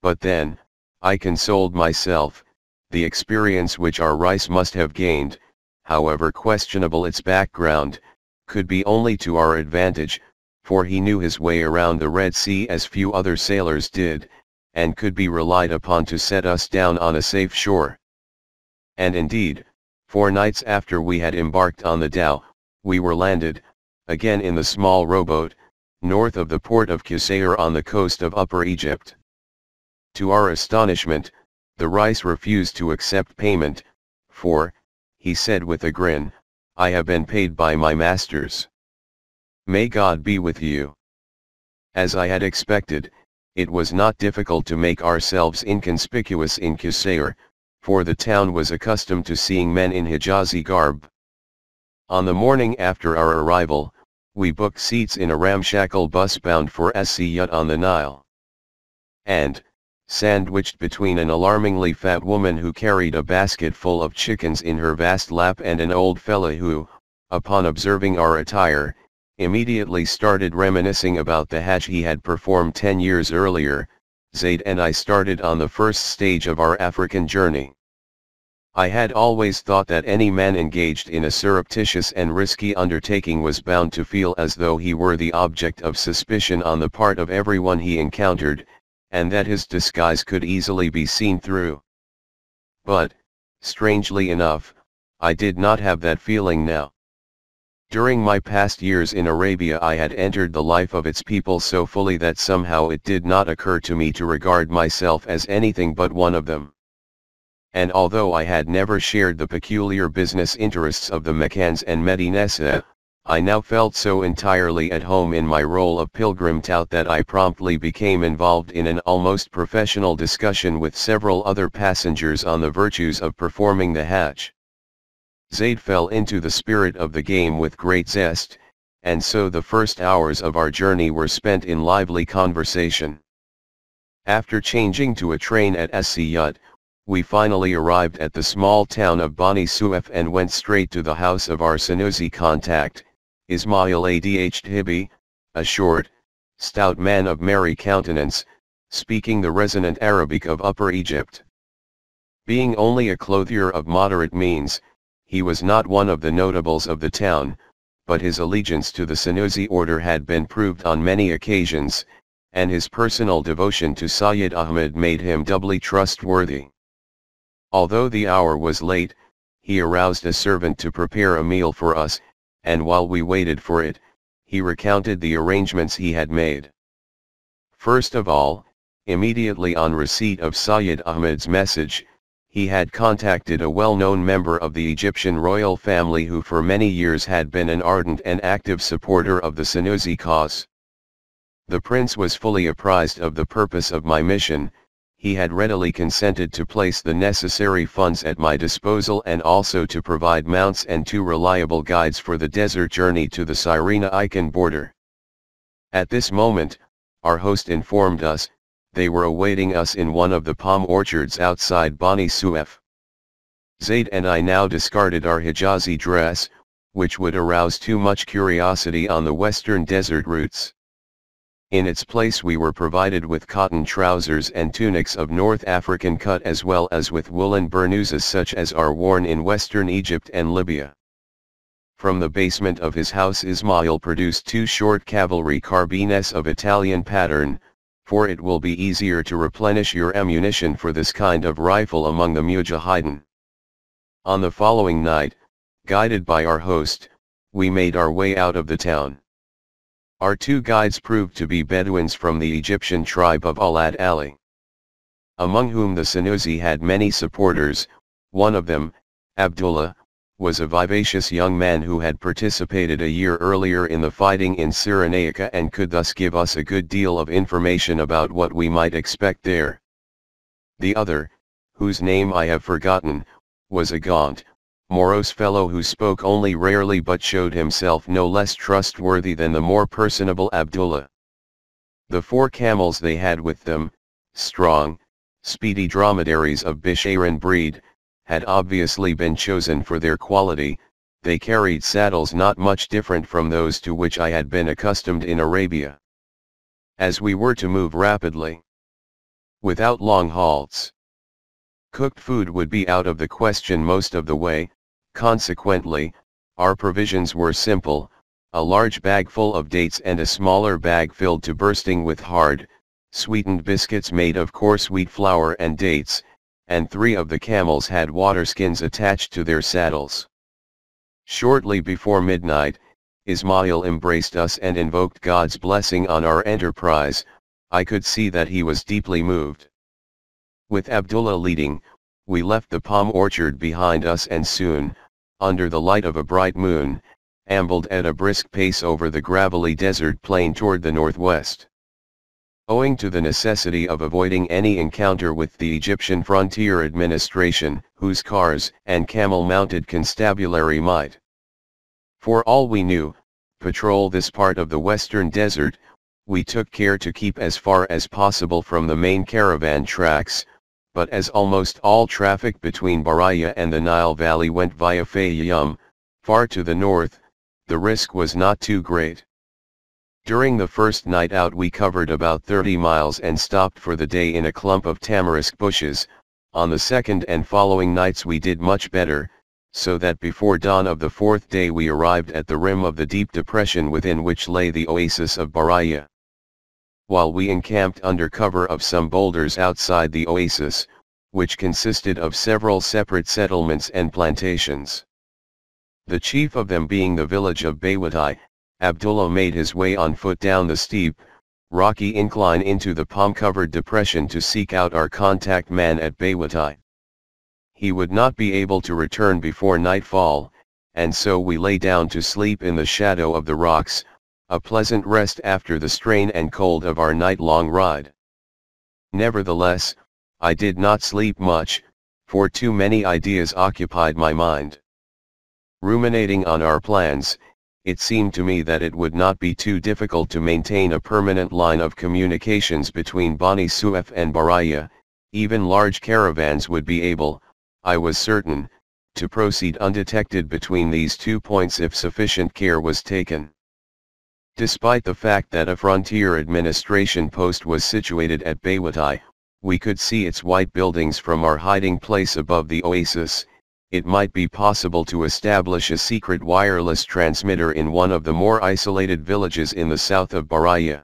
But then, I consoled myself, the experience which our Rais must have gained, however questionable its background, could be only to our advantage, for he knew his way around the Red Sea as few other sailors did, and could be relied upon to set us down on a safe shore. And indeed, 4 nights after we had embarked on the dhow, we were landed, again in the small rowboat, north of the port of Qusair on the coast of Upper Egypt. To our astonishment, the Rais refused to accept payment, for, he said with a grin, I have been paid by my masters. May God be with you. As I had expected, it was not difficult to make ourselves inconspicuous in Qusair, for the town was accustomed to seeing men in Hijazi garb. On the morning after our arrival, we booked seats in a ramshackle bus bound for Asiyut on the Nile. And, sandwiched between an alarmingly fat woman who carried a basket full of chickens in her vast lap and an old fella who, upon observing our attire, immediately started reminiscing about the Hajj he had performed 10 years earlier. Zaid and I started on the first stage of our African journey. I had always thought that any man engaged in a surreptitious and risky undertaking was bound to feel as though he were the object of suspicion on the part of everyone he encountered, and that his disguise could easily be seen through. But, strangely enough, I did not have that feeling now. During my past years in Arabia I had entered the life of its people so fully that somehow it did not occur to me to regard myself as anything but one of them. And although I had never shared the peculiar business interests of the Meccans and Medinesa, I now felt so entirely at home in my role of pilgrim tout that I promptly became involved in an almost professional discussion with several other passengers on the virtues of performing the Hajj. Zaid fell into the spirit of the game with great zest, and so the first hours of our journey were spent in lively conversation. After changing to a train at Asiyut, we finally arrived at the small town of Bani Suef and went straight to the house of our Sanusi contact, Ismail Adh Hibi, a short, stout man of merry countenance, speaking the resonant Arabic of Upper Egypt. Being only a clothier of moderate means, he was not one of the notables of the town, but his allegiance to the Sanusi order had been proved on many occasions, and his personal devotion to Sayyid Ahmed made him doubly trustworthy. Although the hour was late, he aroused a servant to prepare a meal for us, and while we waited for it, he recounted the arrangements he had made. First of all, immediately on receipt of Sayyid Ahmed's message, he had contacted a well-known member of the Egyptian royal family who for many years had been an ardent and active supporter of the Sanusi cause. The prince was fully apprised of the purpose of my mission. He had readily consented to place the necessary funds at my disposal and also to provide mounts and 2 reliable guides for the desert journey to the Cyrenaican border. At this moment, our host informed us, they were awaiting us in one of the palm orchards outside Bani Suef. Zaid and I now discarded our Hijazi dress, which would arouse too much curiosity on the western desert routes. In its place we were provided with cotton trousers and tunics of North African cut as well as with woolen burnouses such as are worn in western Egypt and Libya. From the basement of his house Ismail produced 2 short cavalry carbines of Italian pattern, for it will be easier to replenish your ammunition for this kind of rifle among the Mujahideen. On the following night, guided by our host, we made our way out of the town. Our 2 guides proved to be Bedouins from the Egyptian tribe of Alad Ali, among whom the Sanusi had many supporters. One of them, Abdullah, was a vivacious young man who had participated a year earlier in the fighting in Cyrenaica and could thus give us a good deal of information about what we might expect there. The other, whose name I have forgotten, was a gaunt, morose fellow who spoke only rarely but showed himself no less trustworthy than the more personable Abdullah. The 4 camels they had with them, strong, speedy dromedaries of Bishairan breed, had obviously been chosen for their quality. They carried saddles not much different from those to which I had been accustomed in Arabia. As we were to move rapidly, without long halts, cooked food would be out of the question most of the way. Consequently, our provisions were simple, a large bag full of dates and a smaller bag filled to bursting with hard, sweetened biscuits made of coarse wheat flour and dates, and 3 of the camels had waterskins attached to their saddles. Shortly before midnight, Ismail embraced us and invoked God's blessing on our enterprise. I could see that he was deeply moved. With Abdullah leading, we left the palm orchard behind us and soon, under the light of a bright moon, ambled at a brisk pace over the gravelly desert plain toward the northwest. Owing to the necessity of avoiding any encounter with the Egyptian frontier administration, whose cars and camel-mounted constabulary might, for all we knew, patrol this part of the western desert, we took care to keep as far as possible from the main caravan tracks. But as almost all traffic between Baraya and the Nile Valley went via Fayyum, far to the north, the risk was not too great. During the first night out we covered about 30 miles and stopped for the day in a clump of tamarisk bushes. On the second and following nights we did much better, so that before dawn of the fourth day we arrived at the rim of the deep depression within which lay the oasis of Baraya. While we encamped under cover of some boulders outside the oasis, which consisted of several separate settlements and plantations, the chief of them being the village of Baywatai, Abdullah made his way on foot down the steep, rocky incline into the palm-covered depression to seek out our contact man at Baywatai. He would not be able to return before nightfall, and so we lay down to sleep in the shadow of the rocks, a pleasant rest after the strain and cold of our night-long ride. Nevertheless, I did not sleep much, for too many ideas occupied my mind. Ruminating on our plans, it seemed to me that it would not be too difficult to maintain a permanent line of communications between Bani Suef and Baraya. Even large caravans would be able, I was certain, to proceed undetected between these 2 points if sufficient care was taken. Despite the fact that a frontier administration post was situated at Baywatai, we could see its white buildings from our hiding place above the oasis. It might be possible to establish a secret wireless transmitter in one of the more isolated villages in the south of Baraya.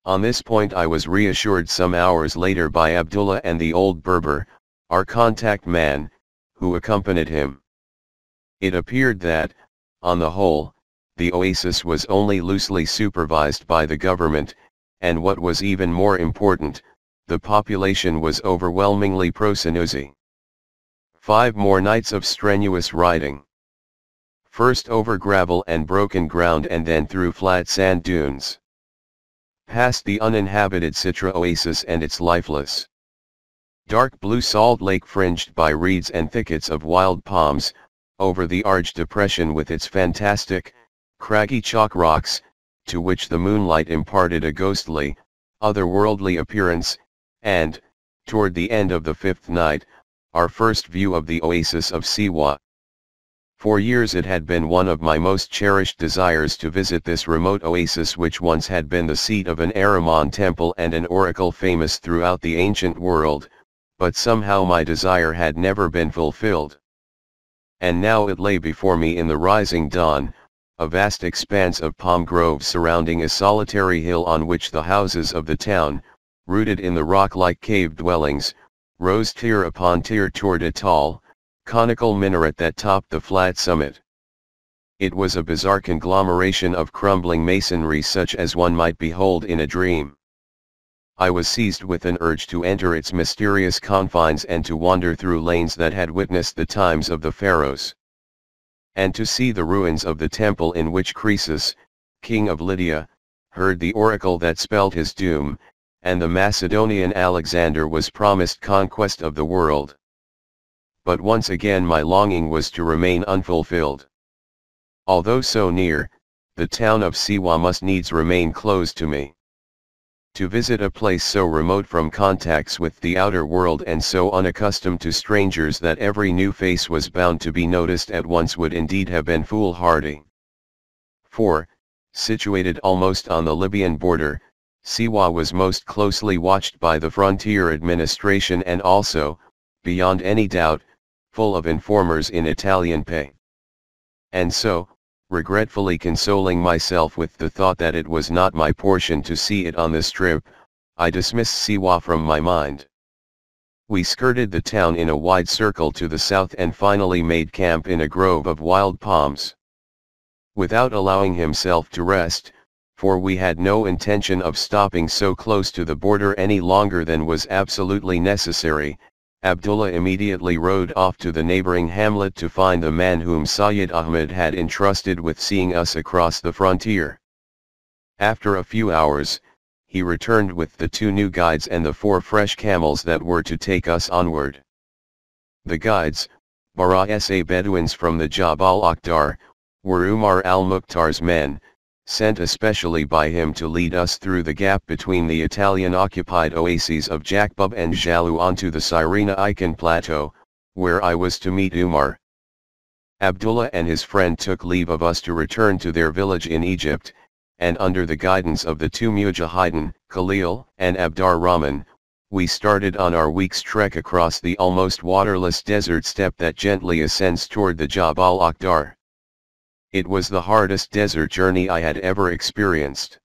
On this point I was reassured some hours later by Abdullah and the old Berber, our contact man, who accompanied him. It appeared that, on the whole, the oasis was only loosely supervised by the government, and what was even more important, the population was overwhelmingly pro-Sanusi. 5 more nights of strenuous riding. First over gravel and broken ground and then through flat sand dunes. Past the uninhabited Sitra oasis and its lifeless, dark blue salt lake fringed by reeds and thickets of wild palms, over the Arj depression with its fantastic, craggy chalk rocks, to which the moonlight imparted a ghostly, otherworldly appearance, and, toward the end of the 5th night, our first view of the oasis of Siwa. For years it had been one of my most cherished desires to visit this remote oasis which once had been the seat of an Ahriman temple and an oracle famous throughout the ancient world, but somehow my desire had never been fulfilled. And now it lay before me in the rising dawn, a vast expanse of palm groves surrounding a solitary hill on which the houses of the town, rooted in the rock-like cave dwellings, rose tier upon tier toward a tall, conical minaret that topped the flat summit. It was a bizarre conglomeration of crumbling masonry such as one might behold in a dream. I was seized with an urge to enter its mysterious confines and to wander through lanes that had witnessed the times of the pharaohs, and to see the ruins of the temple in which Croesus, king of Lydia, heard the oracle that spelled his doom, and the Macedonian Alexander was promised conquest of the world. But once again my longing was to remain unfulfilled. Although so near, the town of Siwa must needs remain closed to me. To visit a place so remote from contacts with the outer world and so unaccustomed to strangers that every new face was bound to be noticed at once would indeed have been foolhardy. For, situated almost on the Libyan border, Siwa was most closely watched by the frontier administration and also, beyond any doubt, full of informers in Italian pay. And so, regretfully consoling myself with the thought that it was not my portion to see it on this trip, I dismissed Siwa from my mind. We skirted the town in a wide circle to the south and finally made camp in a grove of wild palms. Without allowing himself to rest, for we had no intention of stopping so close to the border any longer than was absolutely necessary, Abdullah immediately rode off to the neighboring hamlet to find the man whom Sayyid Ahmed had entrusted with seeing us across the frontier. After a few hours, he returned with the 2 new guides and the 4 fresh camels that were to take us onward. The guides, Barasa Bedouins from the Jabal Akhtar, were Umar al-Mukhtar's men, sent especially by him to lead us through the gap between the Italian-occupied oases of Jakbub and Jalu onto the Cyrenaican plateau, where I was to meet Umar. Abdullah and his friend took leave of us to return to their village in Egypt, and under the guidance of the two mujahideen, Khalil and Abdur Rahman, we started on our week's trek across the almost waterless desert steppe that gently ascends toward the Jabal Akhdar. It was the hardest desert journey I had ever experienced.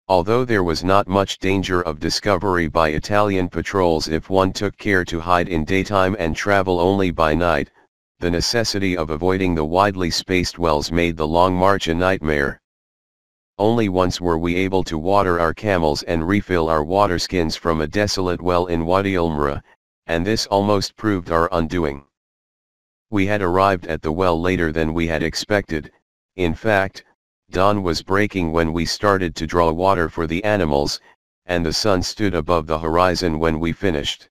Although there was not much danger of discovery by Italian patrols if one took care to hide in daytime and travel only by night, the necessity of avoiding the widely spaced wells made the long march a nightmare. Only once were we able to water our camels and refill our waterskins from a desolate well in Wadi al-Mra, and this almost proved our undoing. We had arrived at the well later than we had expected. In fact, dawn was breaking when we started to draw water for the animals, and the sun stood above the horizon when we finished.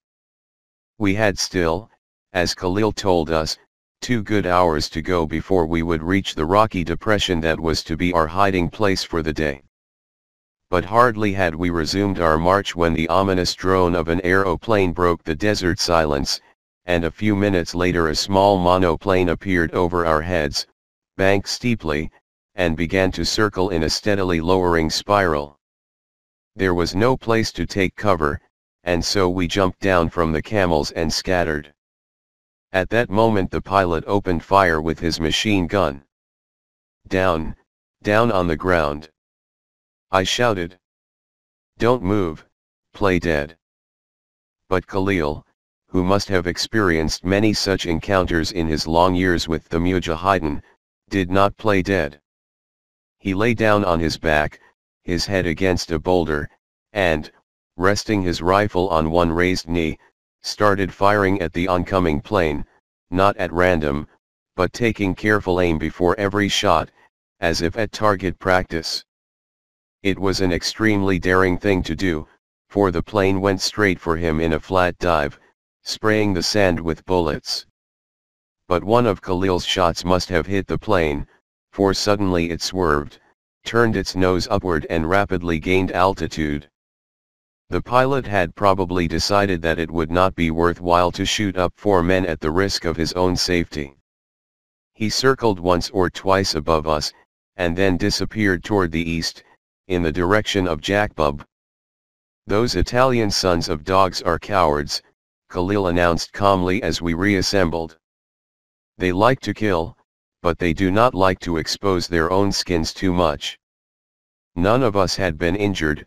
We had still, as Khalil told us, 2 good hours to go before we would reach the rocky depression that was to be our hiding place for the day. But hardly had we resumed our march when the ominous drone of an aeroplane broke the desert silence, and a few minutes later a small monoplane appeared over our heads, banked steeply, and began to circle in a steadily lowering spiral. There was no place to take cover, and so we jumped down from the camels and scattered. At that moment the pilot opened fire with his machine gun. "Down, down on the ground!" I shouted. "Don't move, play dead." But Khalil, who must have experienced many such encounters in his long years with the Mujahideen, did not play dead. He lay down on his back, his head against a boulder, and, resting his rifle on one raised knee, started firing at the oncoming plane, not at random, but taking careful aim before every shot, as if at target practice. It was an extremely daring thing to do, for the plane went straight for him in a flat dive, spraying the sand with bullets. But one of Khalil's shots must have hit the plane, for suddenly it swerved, turned its nose upward and rapidly gained altitude. The pilot had probably decided that it would not be worthwhile to shoot up 4 men at the risk of his own safety. He circled once or twice above us, and then disappeared toward the east, in the direction of Jakbub. "Those Italian sons of dogs are cowards," Khalil announced calmly as we reassembled. "They like to kill, but they do not like to expose their own skins too much." None of us had been injured,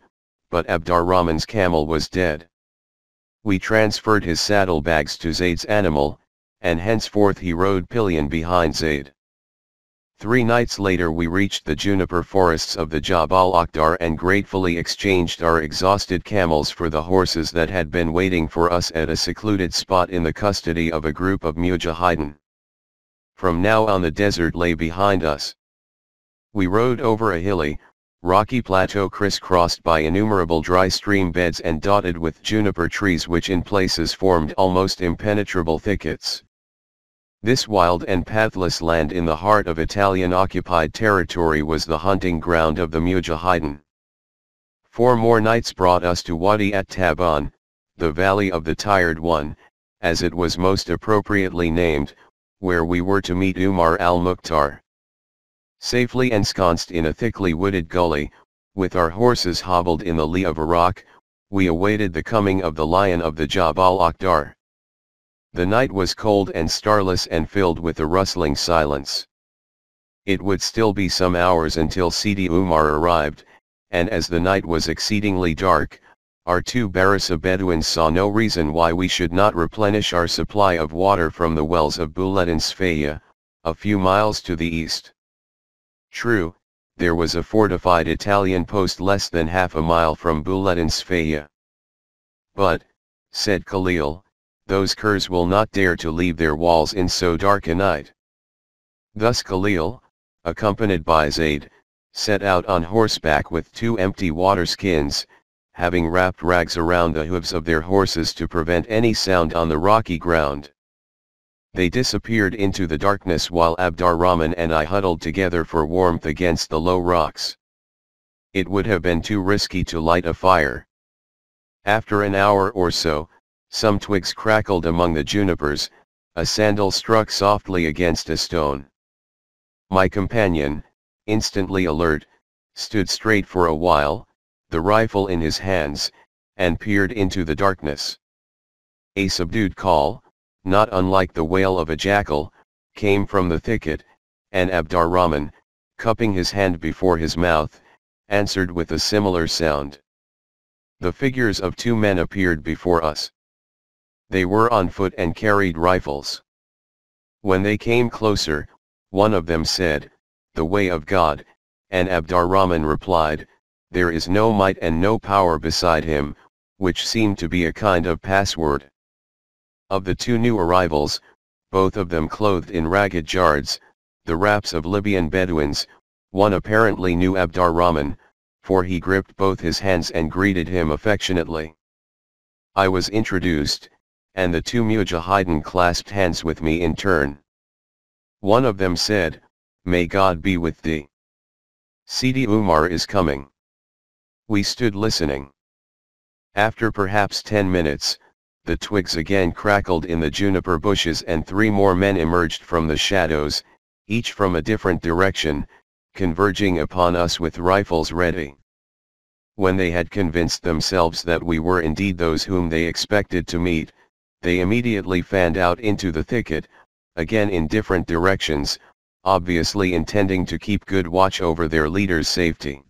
but Abdur Rahman's camel was dead. We transferred his saddlebags to Zaid's animal, and henceforth he rode pillion behind Zaid. 3 nights later we reached the juniper forests of the Jabal Akhdar and gratefully exchanged our exhausted camels for the horses that had been waiting for us at a secluded spot in the custody of a group of mujahideen. From now on the desert lay behind us. We rode over a hilly, rocky plateau crisscrossed by innumerable dry stream beds and dotted with juniper trees which in places formed almost impenetrable thickets. This wild and pathless land in the heart of Italian-occupied territory was the hunting ground of the Mujahideen. 4 more nights brought us to Wadi at-Taban, the Valley of the Tired One, as it was most appropriately named, where we were to meet Umar al-Mukhtar. Safely ensconced in a thickly wooded gully, with our horses hobbled in the lee of a rock, we awaited the coming of the lion of the Jabal Akhdar. The night was cold and starless and filled with a rustling silence. It would still be some hours until Sidi Umar arrived, and as the night was exceedingly dark, our 2 Barasa Bedouins saw no reason why we should not replenish our supply of water from the wells of Buladin Sfaya, a few miles to the east. True, there was a fortified Italian post less than half a mile from Buladin Sfaya. "But," said Khalil, "those curs will not dare to leave their walls in so dark a night." Thus Khalil, accompanied by Zaid, set out on horseback with 2 empty water skins, having wrapped rags around the hooves of their horses to prevent any sound on the rocky ground. They disappeared into the darkness while Abdur Rahman and I huddled together for warmth against the low rocks. It would have been too risky to light a fire. After an hour or so, some twigs crackled among the junipers, a sandal struck softly against a stone. My companion, instantly alert, stood straight for a while, the rifle in his hands, and peered into the darkness. A subdued call, not unlike the wail of a jackal, came from the thicket, and Abdurrahman, cupping his hand before his mouth, answered with a similar sound. The figures of two men appeared before us. They were on foot and carried rifles. When they came closer, one of them said, "The way of God," and Abdurrahman replied, "There is no might and no power beside him," which seemed to be a kind of password. Of the two new arrivals, both of them clothed in ragged jards, the wraps of Libyan Bedouins, one apparently knew Abdurrahman, for he gripped both his hands and greeted him affectionately. I was introduced, and the two mujahideen clasped hands with me in turn. One of them said, "May God be with thee. Sidi Umar is coming." We stood listening. After perhaps 10 minutes, the twigs again crackled in the juniper bushes and 3 more men emerged from the shadows, each from a different direction, converging upon us with rifles ready. When they had convinced themselves that we were indeed those whom they expected to meet, they immediately fanned out into the thicket, again in different directions, obviously intending to keep good watch over their leader's safety.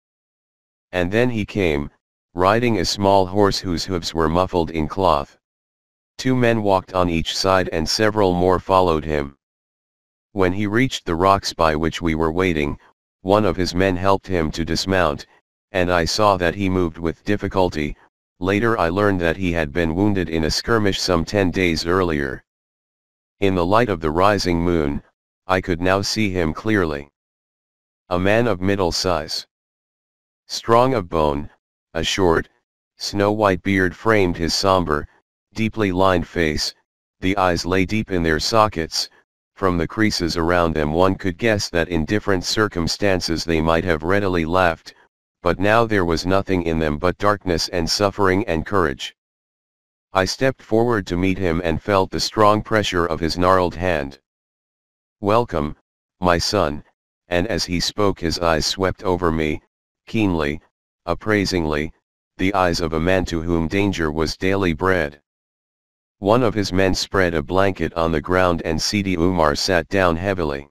And then he came, riding a small horse whose hooves were muffled in cloth. 2 men walked on each side and several more followed him. When he reached the rocks by which we were waiting, one of his men helped him to dismount, and I saw that he moved with difficulty. Later I learned that he had been wounded in a skirmish some 10 days earlier. In the light of the rising moon, I could now see him clearly. A man of middle size. Strong of bone, a short, snow-white beard framed his somber, deeply lined face, the eyes lay deep in their sockets. From the creases around them one could guess that in different circumstances they might have readily laughed, but now there was nothing in them but darkness and suffering and courage. I stepped forward to meet him and felt the strong pressure of his gnarled hand. "Welcome, my son," and as he spoke his eyes swept over me, keenly, appraisingly, the eyes of a man to whom danger was daily bread. One of his men spread a blanket on the ground and Sidi Umar sat down heavily.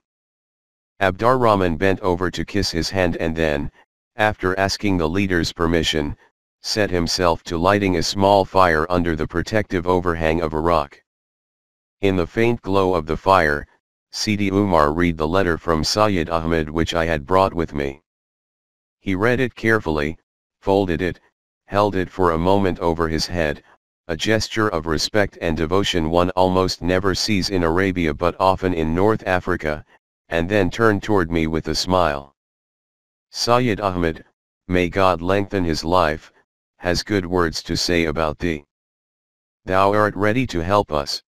Abdurrahman bent over to kiss his hand and then, after asking the leader's permission, set himself to lighting a small fire under the protective overhang of a rock. In the faint glow of the fire, Sidi Umar read the letter from Sayyid Ahmed which I had brought with me. He read it carefully, folded it, held it for a moment over his head, a gesture of respect and devotion one almost never sees in Arabia but often in North Africa, and then turned toward me with a smile. "Sayyid Ahmed, may God lengthen his life, has good words to say about thee. Thou art ready to help us.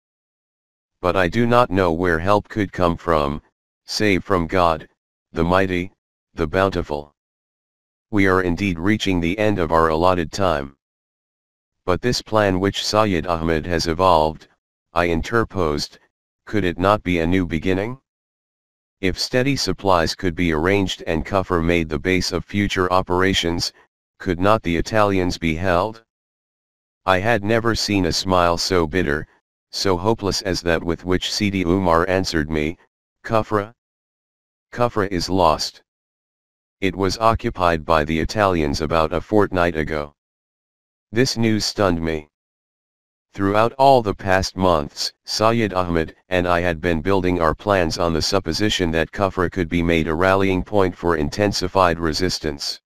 But I do not know where help could come from, save from God, the mighty, the bountiful. We are indeed reaching the end of our allotted time. But this plan which Sayyid Ahmed has evolved," I interposed, "could it not be a new beginning? If steady supplies could be arranged and Kufr made the base of future operations, could not the Italians be held?" I had never seen a smile so bitter, so hopeless as that with which Sidi Umar answered me, "Kufra? Kufra is lost. It was occupied by the Italians about a fortnight ago." This news stunned me. Throughout all the past months, Sayyid Ahmed and I had been building our plans on the supposition that Kufra could be made a rallying point for intensified resistance.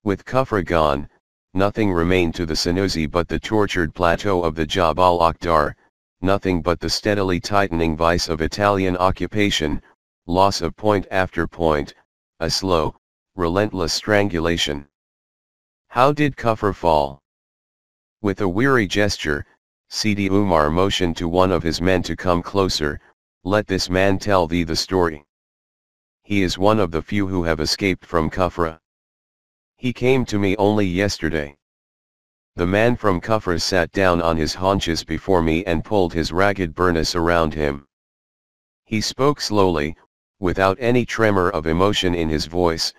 With Kufra gone, nothing remained to the Senussi but the tortured plateau of the Jabal Akhdar, nothing but the steadily tightening vice of Italian occupation, loss of point after point, a slow, relentless strangulation. How did Kufra fall? With a weary gesture, Sidi Umar motioned to one of his men to come closer. "Let this man tell thee the story. He is one of the few who have escaped from Kufra. He came to me only yesterday." The man from Kufra sat down on his haunches before me and pulled his ragged burnous around him. He spoke slowly, without any tremor of emotion in his voice,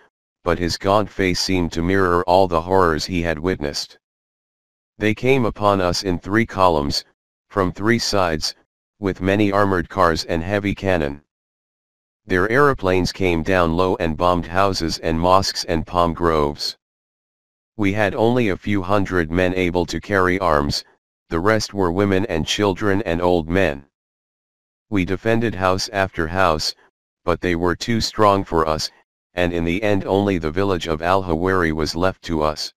but his gaunt face seemed to mirror all the horrors he had witnessed. They came upon us in 3 columns, from 3 sides, with many armored cars and heavy cannon. Their aeroplanes came down low and bombed houses and mosques and palm groves. We had only a few hundred men able to carry arms, the rest were women and children and old men. We defended house after house, but they were too strong for us, and in the end only the village of Al-Hawari was left to us.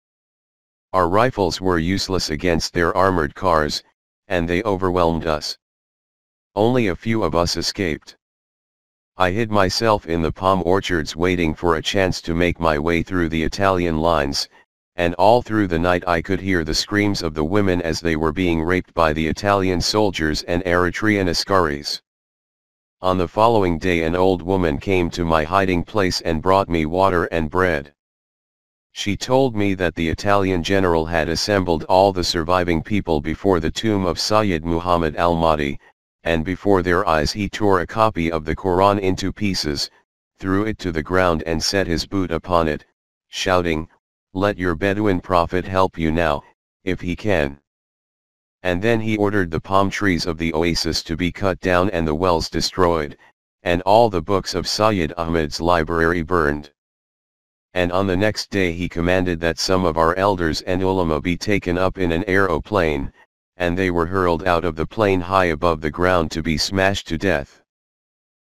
Our rifles were useless against their armored cars, and they overwhelmed us. Only a few of us escaped. I hid myself in the palm orchards waiting for a chance to make my way through the Italian lines, and all through the night I could hear the screams of the women as they were being raped by the Italian soldiers and Eritrean askaris. On the following day an old woman came to my hiding place and brought me water and bread. She told me that the Italian general had assembled all the surviving people before the tomb of Sayyid Muhammad al-Mahdi, and before their eyes he tore a copy of the Quran into pieces, threw it to the ground and set his boot upon it, shouting, "Let your Bedouin prophet help you now, if he can." And then he ordered the palm trees of the oasis to be cut down and the wells destroyed, and all the books of Sayyid Ahmed's library burned. And on the next day he commanded that some of our elders and ulama be taken up in an aeroplane, and they were hurled out of the plane high above the ground to be smashed to death.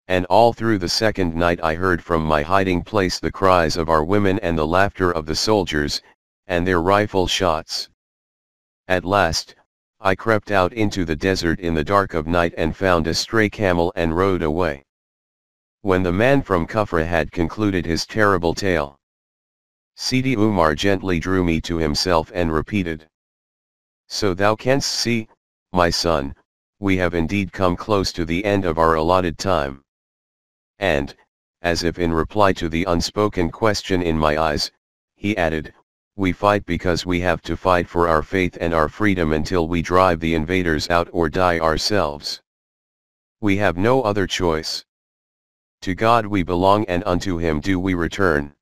And all through the second night I heard from my hiding place the cries of our women and the laughter of the soldiers, and their rifle shots. At last, I crept out into the desert in the dark of night and found a stray camel and rode away. When the man from Kufra had concluded his terrible tale, Sidi Umar gently drew me to himself and repeated, "So thou canst see, my son, we have indeed come close to the end of our allotted time." And, as if in reply to the unspoken question in my eyes, he added, "We fight because we have to fight for our faith and our freedom until we drive the invaders out or die ourselves. We have no other choice. To God we belong and unto Him do we return.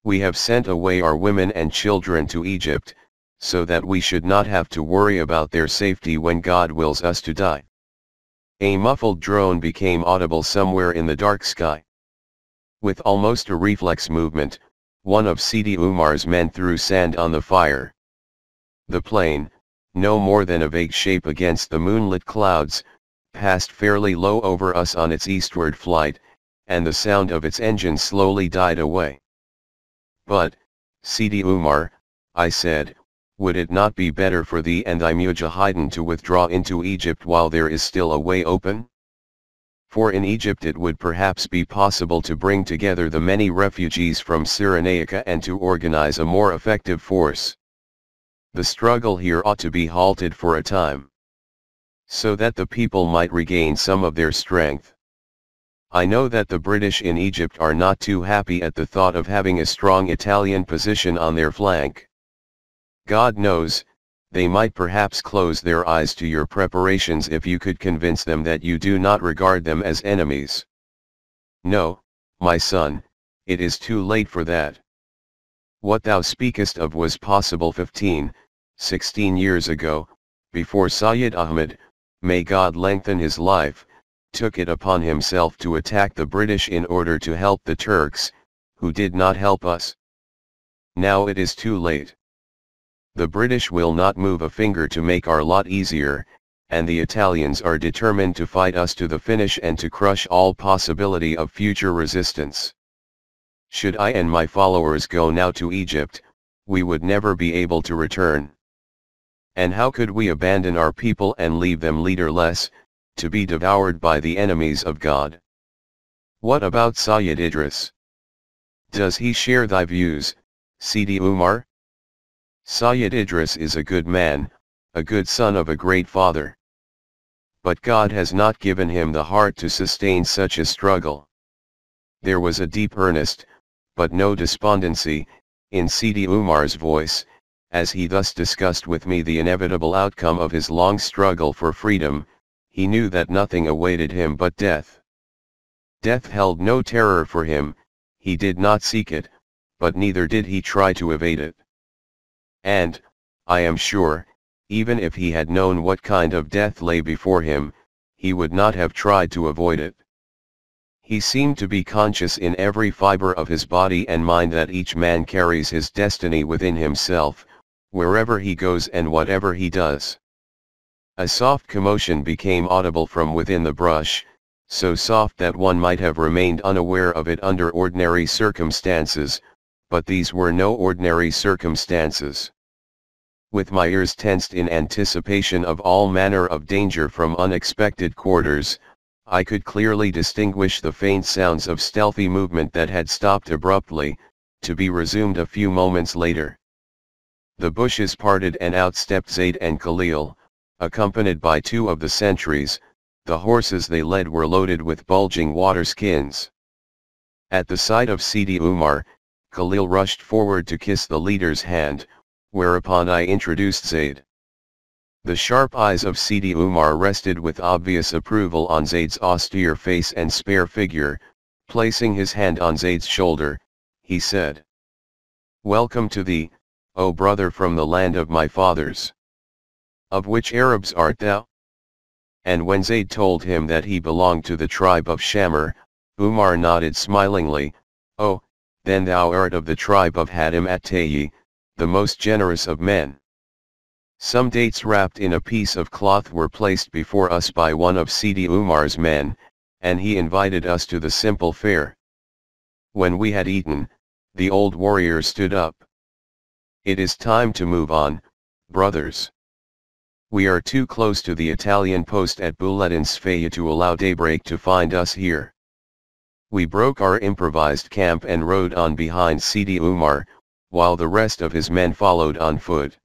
We have sent away our women and children to Egypt, so that we should not have to worry about their safety when God wills us to die." A muffled drone became audible somewhere in the dark sky. With almost a reflex movement, one of Sidi Umar's men threw sand on the fire. The plane, no more than a vague shape against the moonlit clouds, passed fairly low over us on its eastward flight, and the sound of its engine slowly died away. "But, Sidi Umar," I said, "would it not be better for thee and thy mujahideen to withdraw into Egypt while there is still a way open? For in Egypt it would perhaps be possible to bring together the many refugees from Cyrenaica and to organize a more effective force. The struggle here ought to be halted for a time, so that the people might regain some of their strength. I know that the British in Egypt are not too happy at the thought of having a strong Italian position on their flank. God knows, they might perhaps close their eyes to your preparations if you could convince them that you do not regard them as enemies. No, my son, it is too late for that. What thou speakest of was possible 16 years ago, before Sayyid Ahmed, may God lengthen his life, took it upon himself to attack the British in order to help the Turks, who did not help us. Now it is too late. The British will not move a finger to make our lot easier, and the Italians are determined to fight us to the finish and to crush all possibility of future resistance. Should I and my followers go now to Egypt, we would never be able to return. And how could we abandon our people and leave them leaderless, to be devoured by the enemies of God? What about Sayyid Idris? Does he share thy views, Sidi Umar? Sayyid Idris is a good man, a good son of a great father. But God has not given him the heart to sustain such a struggle. There was a deep earnest, but no despondency, in Sidi Umar's voice, as he thus discussed with me the inevitable outcome of his long struggle for freedom. He knew that nothing awaited him but death. Death held no terror for him, he did not seek it, but neither did he try to evade it. And, I am sure, even if he had known what kind of death lay before him, he would not have tried to avoid it. He seemed to be conscious in every fiber of his body and mind that each man carries his destiny within himself, wherever he goes and whatever he does. A soft commotion became audible from within the brush, so soft that one might have remained unaware of it under ordinary circumstances, but these were no ordinary circumstances. With my ears tensed in anticipation of all manner of danger from unexpected quarters, I could clearly distinguish the faint sounds of stealthy movement that had stopped abruptly, to be resumed a few moments later. The bushes parted and out stepped Zayd and Khalil, accompanied by two of the sentries. The horses they led were loaded with bulging water skins. At the sight of Sidi Umar, Khalil rushed forward to kiss the leader's hand, whereupon I introduced Zayd. The sharp eyes of Sidi Umar rested with obvious approval on Zayd's austere face and spare figure. Placing his hand on Zayd's shoulder, he said, "Welcome to thee, O brother from the land of my fathers. Of which Arabs art thou?" And when Zayd told him that he belonged to the tribe of Shamir, Umar nodded smilingly, "Oh, then thou art of the tribe of Hadim at-Tayyi, the most generous of men." Some dates wrapped in a piece of cloth were placed before us by one of Sidi Umar's men, and he invited us to the simple fare. When we had eaten, the old warrior stood up. "It is time to move on, brothers. We are too close to the Italian post at Buletin Sfaya to allow daybreak to find us here." We broke our improvised camp and rode on behind Sidi Umar, while the rest of his men followed on foot.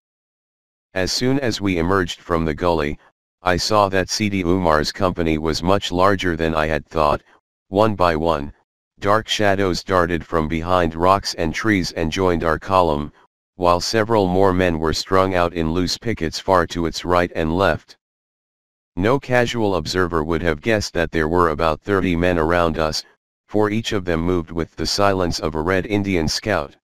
As soon as we emerged from the gully, I saw that Sidi Umar's company was much larger than I had thought. One by one, dark shadows darted from behind rocks and trees and joined our column, while several more men were strung out in loose pickets far to its right and left. No casual observer would have guessed that there were about 30 men around us, for each of them moved with the silence of a Red Indian scout.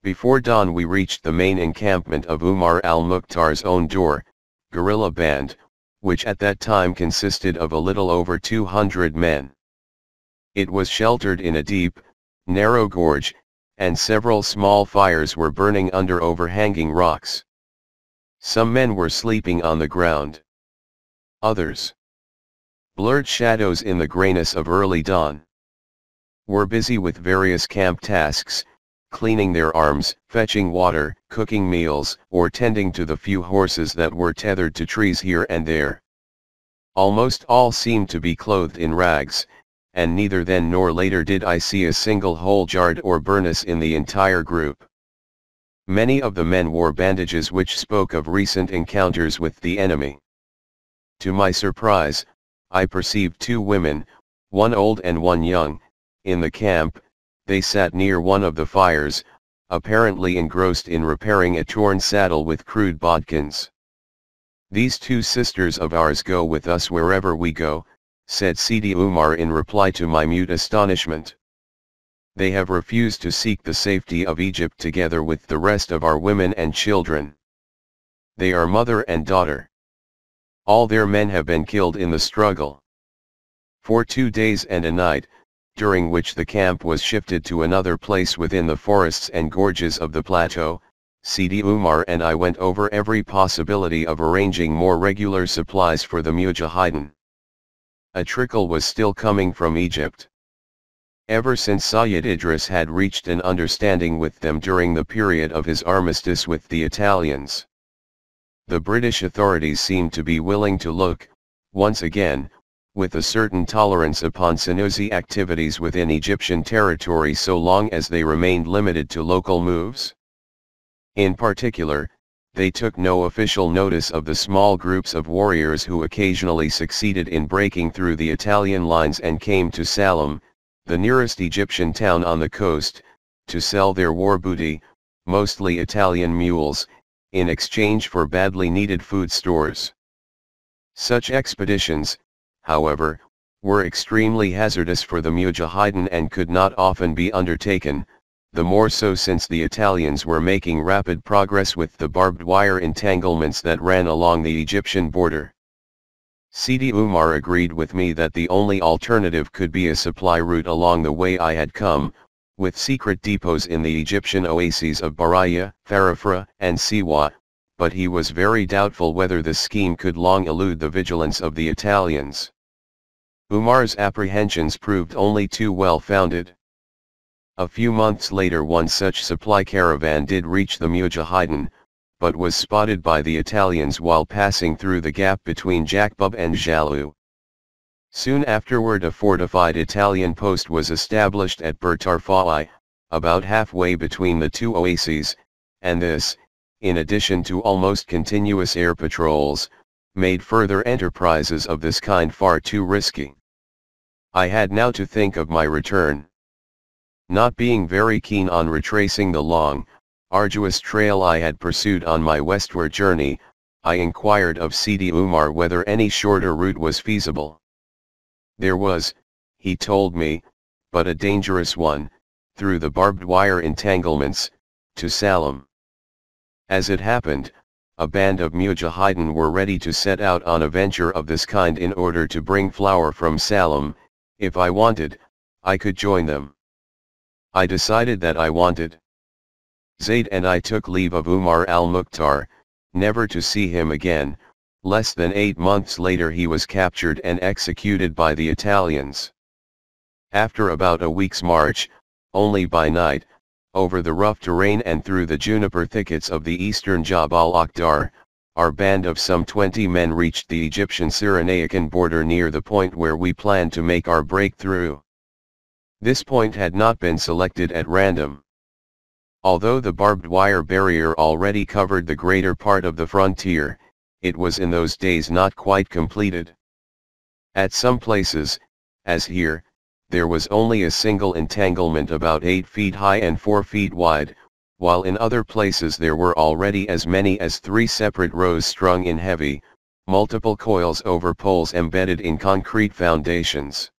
Before dawn we reached the main encampment of Umar al-Mukhtar's own door, guerrilla band, which at that time consisted of a little over 200 men. It was sheltered in a deep, narrow gorge, and several small fires were burning under overhanging rocks. Some men were sleeping on the ground. Others, blurred shadows in the grayness of early dawn, were busy with various camp tasks, cleaning their arms, fetching water, cooking meals, or tending to the few horses that were tethered to trees here and there. Almost all seemed to be clothed in rags, and neither then nor later did I see a single hole jarred or burnous in the entire group. Many of the men wore bandages which spoke of recent encounters with the enemy. To my surprise, I perceived two women, one old and one young, in the camp. They sat near one of the fires, apparently engrossed in repairing a torn saddle with crude bodkins. "These two sisters of ours go with us wherever we go," said Sidi Umar in reply to my mute astonishment. "They have refused to seek the safety of Egypt together with the rest of our women and children. They are mother and daughter. All their men have been killed in the struggle." For 2 days and a night, during which the camp was shifted to another place within the forests and gorges of the plateau, Sidi Umar and I went over every possibility of arranging more regular supplies for the Mujahideen. A trickle was still coming from Egypt. Ever since Sayyid Idris had reached an understanding with them during the period of his armistice with the Italians, the British authorities seemed to be willing to look, once again, with a certain tolerance upon Senussi activities within Egyptian territory so long as they remained limited to local moves. In particular, they took no official notice of the small groups of warriors who occasionally succeeded in breaking through the Italian lines and came to Salem, the nearest Egyptian town on the coast, to sell their war booty, mostly Italian mules, in exchange for badly needed food stores. Such expeditions, however, were extremely hazardous for the Mujahideen and could not often be undertaken, the more so since the Italians were making rapid progress with the barbed wire entanglements that ran along the Egyptian border. Sidi Umar agreed with me that the only alternative could be a supply route along the way I had come, with secret depots in the Egyptian oases of Baraya, Farafra, and Siwa, but he was very doubtful whether the scheme could long elude the vigilance of the Italians. Umar's apprehensions proved only too well founded. A few months later one such supply caravan did reach the Mujahideen, but was spotted by the Italians while passing through the gap between Jakbub and Jalu. Soon afterward a fortified Italian post was established at Bertarfai, about halfway between the two oases, and this, in addition to almost continuous air patrols, made further enterprises of this kind far too risky. I had now to think of my return. Not being very keen on retracing the long, arduous trail I had pursued on my westward journey, I inquired of Sidi Umar whether any shorter route was feasible. There was, he told me, but a dangerous one, through the barbed wire entanglements, to Salem. As it happened, a band of Mujahideen were ready to set out on a venture of this kind in order to bring flour from Salem. If I wanted, I could join them. I decided that I wanted. Zayd and I took leave of Umar al-Mukhtar, never to see him again. Less than 8 months later he was captured and executed by the Italians. After about a week's march, only by night, over the rough terrain and through the juniper thickets of the eastern Jabal Akhdar, our band of some 20 men reached the Egyptian-Cyrenaican border near the point where we planned to make our breakthrough. This point had not been selected at random. Although the barbed wire barrier already covered the greater part of the frontier, it was in those days not quite completed. At some places, as here, there was only a single entanglement about 8 feet high and 4 feet wide, while in other places there were already as many as 3 separate rows strung in heavy, multiple coils over poles embedded in concrete foundations.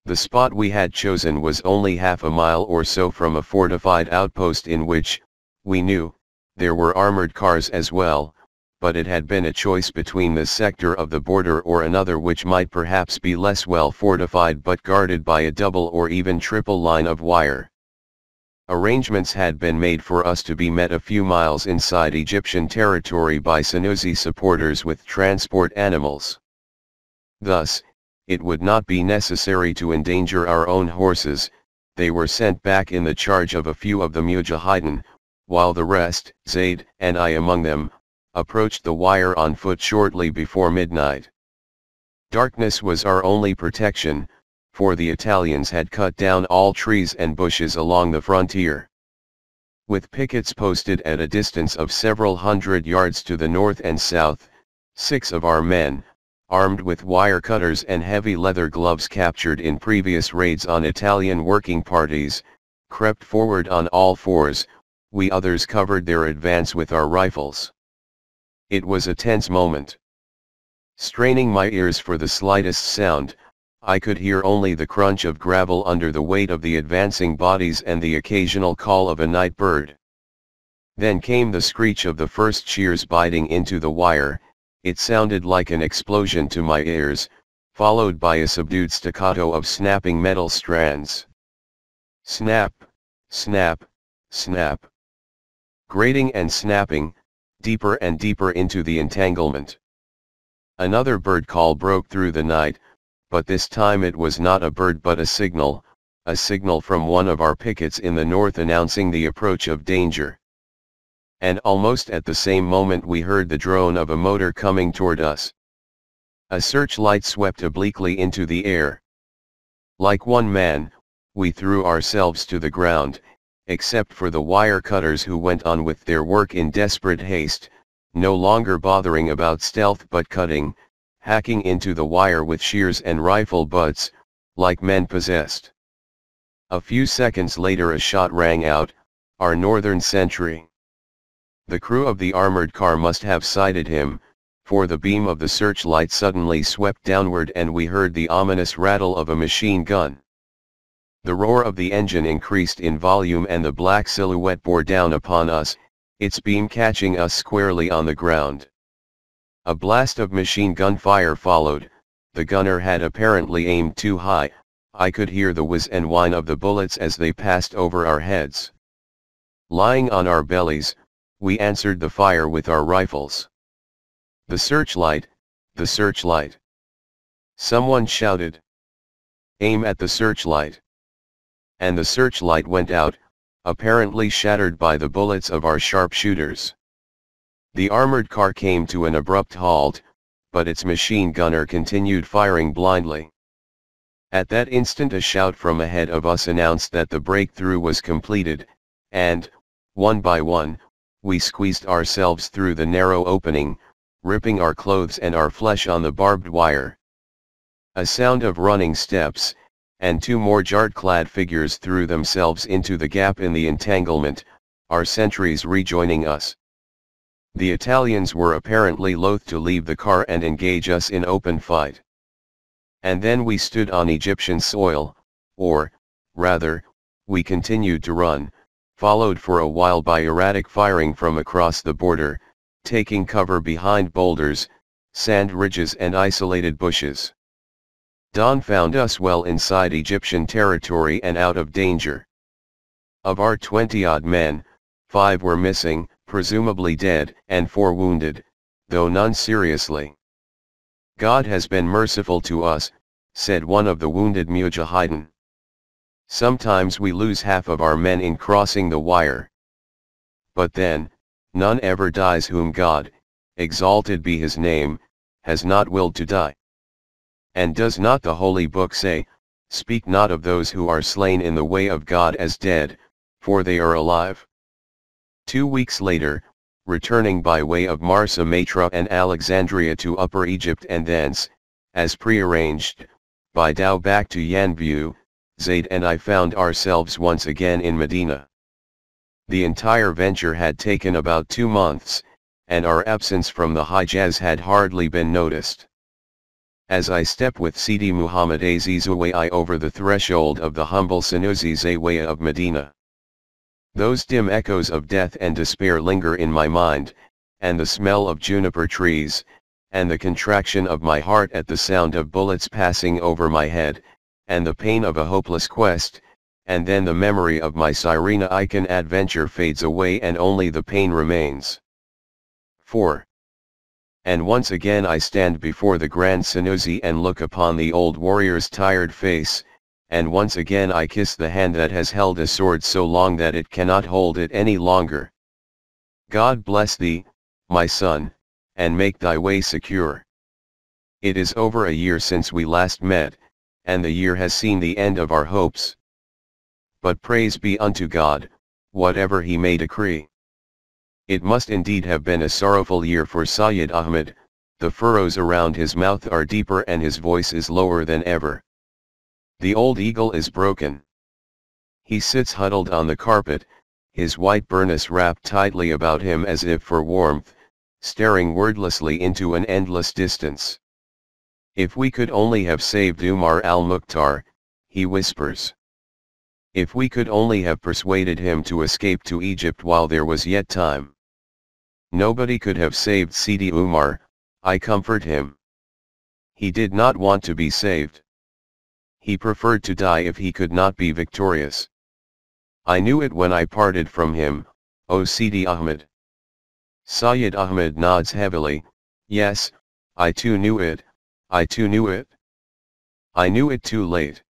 The spot we had chosen was only half a mile or so from a fortified outpost in which, we knew, there were armored cars as well, but it had been a choice between this sector of the border or another which might perhaps be less well fortified but guarded by a double or even triple line of wire. Arrangements had been made for us to be met a few miles inside Egyptian territory by Senussi supporters with transport animals. Thus, it would not be necessary to endanger our own horses. They were sent back in the charge of a few of the Mujahideen, while the rest, Zayd and I among them, approached the wire on foot shortly before midnight. Darkness was our only protection, for the Italians had cut down all trees and bushes along the frontier. With pickets posted at a distance of several hundred yards to the north and south, 6 of our men, armed with wire cutters and heavy leather gloves captured in previous raids on Italian working parties, crept forward on all fours. We others covered their advance with our rifles. It was a tense moment. Straining my ears for the slightest sound, I could hear only the crunch of gravel under the weight of the advancing bodies and the occasional call of a night bird. Then came the screech of the first shears biting into the wire. It sounded like an explosion to my ears, followed by a subdued staccato of snapping metal strands. Snap, snap, snap. Grating and snapping, deeper and deeper into the entanglement. Another bird call broke through the night, but this time it was not a bird but a signal from one of our pickets in the north announcing the approach of danger. And almost at the same moment we heard the drone of a motor coming toward us. A searchlight swept obliquely into the air. Like one man, we threw ourselves to the ground, except for the wire cutters who went on with their work in desperate haste, no longer bothering about stealth but cutting, hacking into the wire with shears and rifle butts, like men possessed. A few seconds later a shot rang out, our northern sentry. The crew of the armored car must have sighted him, for the beam of the searchlight suddenly swept downward and we heard the ominous rattle of a machine gun. The roar of the engine increased in volume and the black silhouette bore down upon us, its beam catching us squarely on the ground. A blast of machine gun fire followed. The gunner had apparently aimed too high. I could hear the whiz and whine of the bullets as they passed over our heads. Lying on our bellies, we answered the fire with our rifles. "The searchlight, the searchlight!" Someone shouted. "Aim at the searchlight!" And the searchlight went out, apparently shattered by the bullets of our sharpshooters. The armored car came to an abrupt halt, but its machine gunner continued firing blindly. At that instant a shout from ahead of us announced that the breakthrough was completed, and, one by one, we squeezed ourselves through the narrow opening, ripping our clothes and our flesh on the barbed wire. A sound of running steps, and two more jart-clad figures threw themselves into the gap in the entanglement, our sentries rejoining us. The Italians were apparently loath to leave the car and engage us in open fight. And then we stood on Egyptian soil, or, rather, we continued to run, followed for a while by erratic firing from across the border, taking cover behind boulders, sand ridges and isolated bushes. Dawn found us well inside Egyptian territory and out of danger. Of our 20-odd men, 5 were missing, presumably dead, and 4 wounded, though none seriously. "God has been merciful to us," said one of the wounded mujahideen. "Sometimes we lose half of our men in crossing the wire. But then, none ever dies whom God, exalted be his name, has not willed to die. And does not the Holy Book say, 'Speak not of those who are slain in the way of God as dead, for they are alive'?" 2 weeks later, returning by way of Marsa Matra and Alexandria to Upper Egypt and thence, as prearranged, by dhow back to Yanbu, Zaid and I found ourselves once again in Medina. The entire venture had taken about 2 months, and our absence from the Hijaz had hardly been noticed. As I step with Sidi Muhammad Azizawai over the threshold of the humble Sanusi Zawaya of Medina, those dim echoes of death and despair linger in my mind, and the smell of juniper trees, and the contraction of my heart at the sound of bullets passing over my head, and the pain of a hopeless quest, and then the memory of my Cyrenaican adventure fades away and only the pain remains. 4. And once again I stand before the Grand Sanusi and look upon the old warrior's tired face, and once again I kiss the hand that has held a sword so long that it cannot hold it any longer. God bless thee, my son, and make thy way secure. It is over a year since we last met, and the year has seen the end of our hopes. But praise be unto God, whatever he may decree. It must indeed have been a sorrowful year for Sayyid Ahmed. The furrows around his mouth are deeper and his voice is lower than ever. The old eagle is broken. He sits huddled on the carpet, his white burnous wrapped tightly about him as if for warmth, staring wordlessly into an endless distance. "If we could only have saved Umar al-Mukhtar," he whispers. "If we could only have persuaded him to escape to Egypt while there was yet time." "Nobody could have saved Sidi Umar," I comfort him. "He did not want to be saved. He preferred to die if he could not be victorious. I knew it when I parted from him, O Sidi Ahmed." Sayyid Ahmed nods heavily. "Yes, I too knew it, I too knew it. I knew it too late.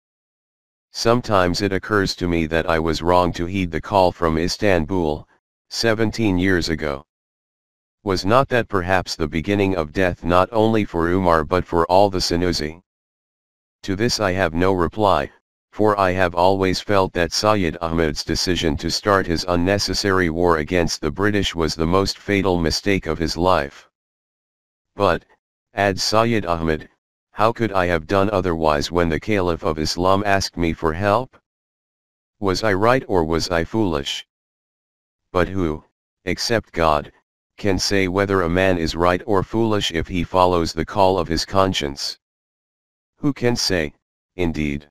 Sometimes it occurs to me that I was wrong to heed the call from Istanbul, 17 years ago. Was not that perhaps the beginning of death not only for Umar but for all the Sanusi?" To this I have no reply, for I have always felt that Sayyid Ahmed's decision to start his unnecessary war against the British was the most fatal mistake of his life. "But," adds Sayyid Ahmed, "how could I have done otherwise when the Caliph of Islam asked me for help? Was I right or was I foolish? But who, except God, can say whether a man is right or foolish if he follows the call of his conscience? Who can say, indeed?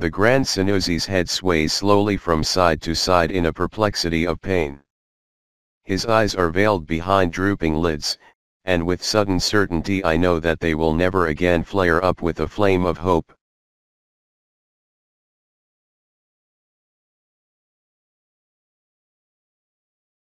The Grand Sanusi's head sways slowly from side to side in a perplexity of pain. His eyes are veiled behind drooping lids, and with sudden certainty I know that they will never again flare up with a flame of hope,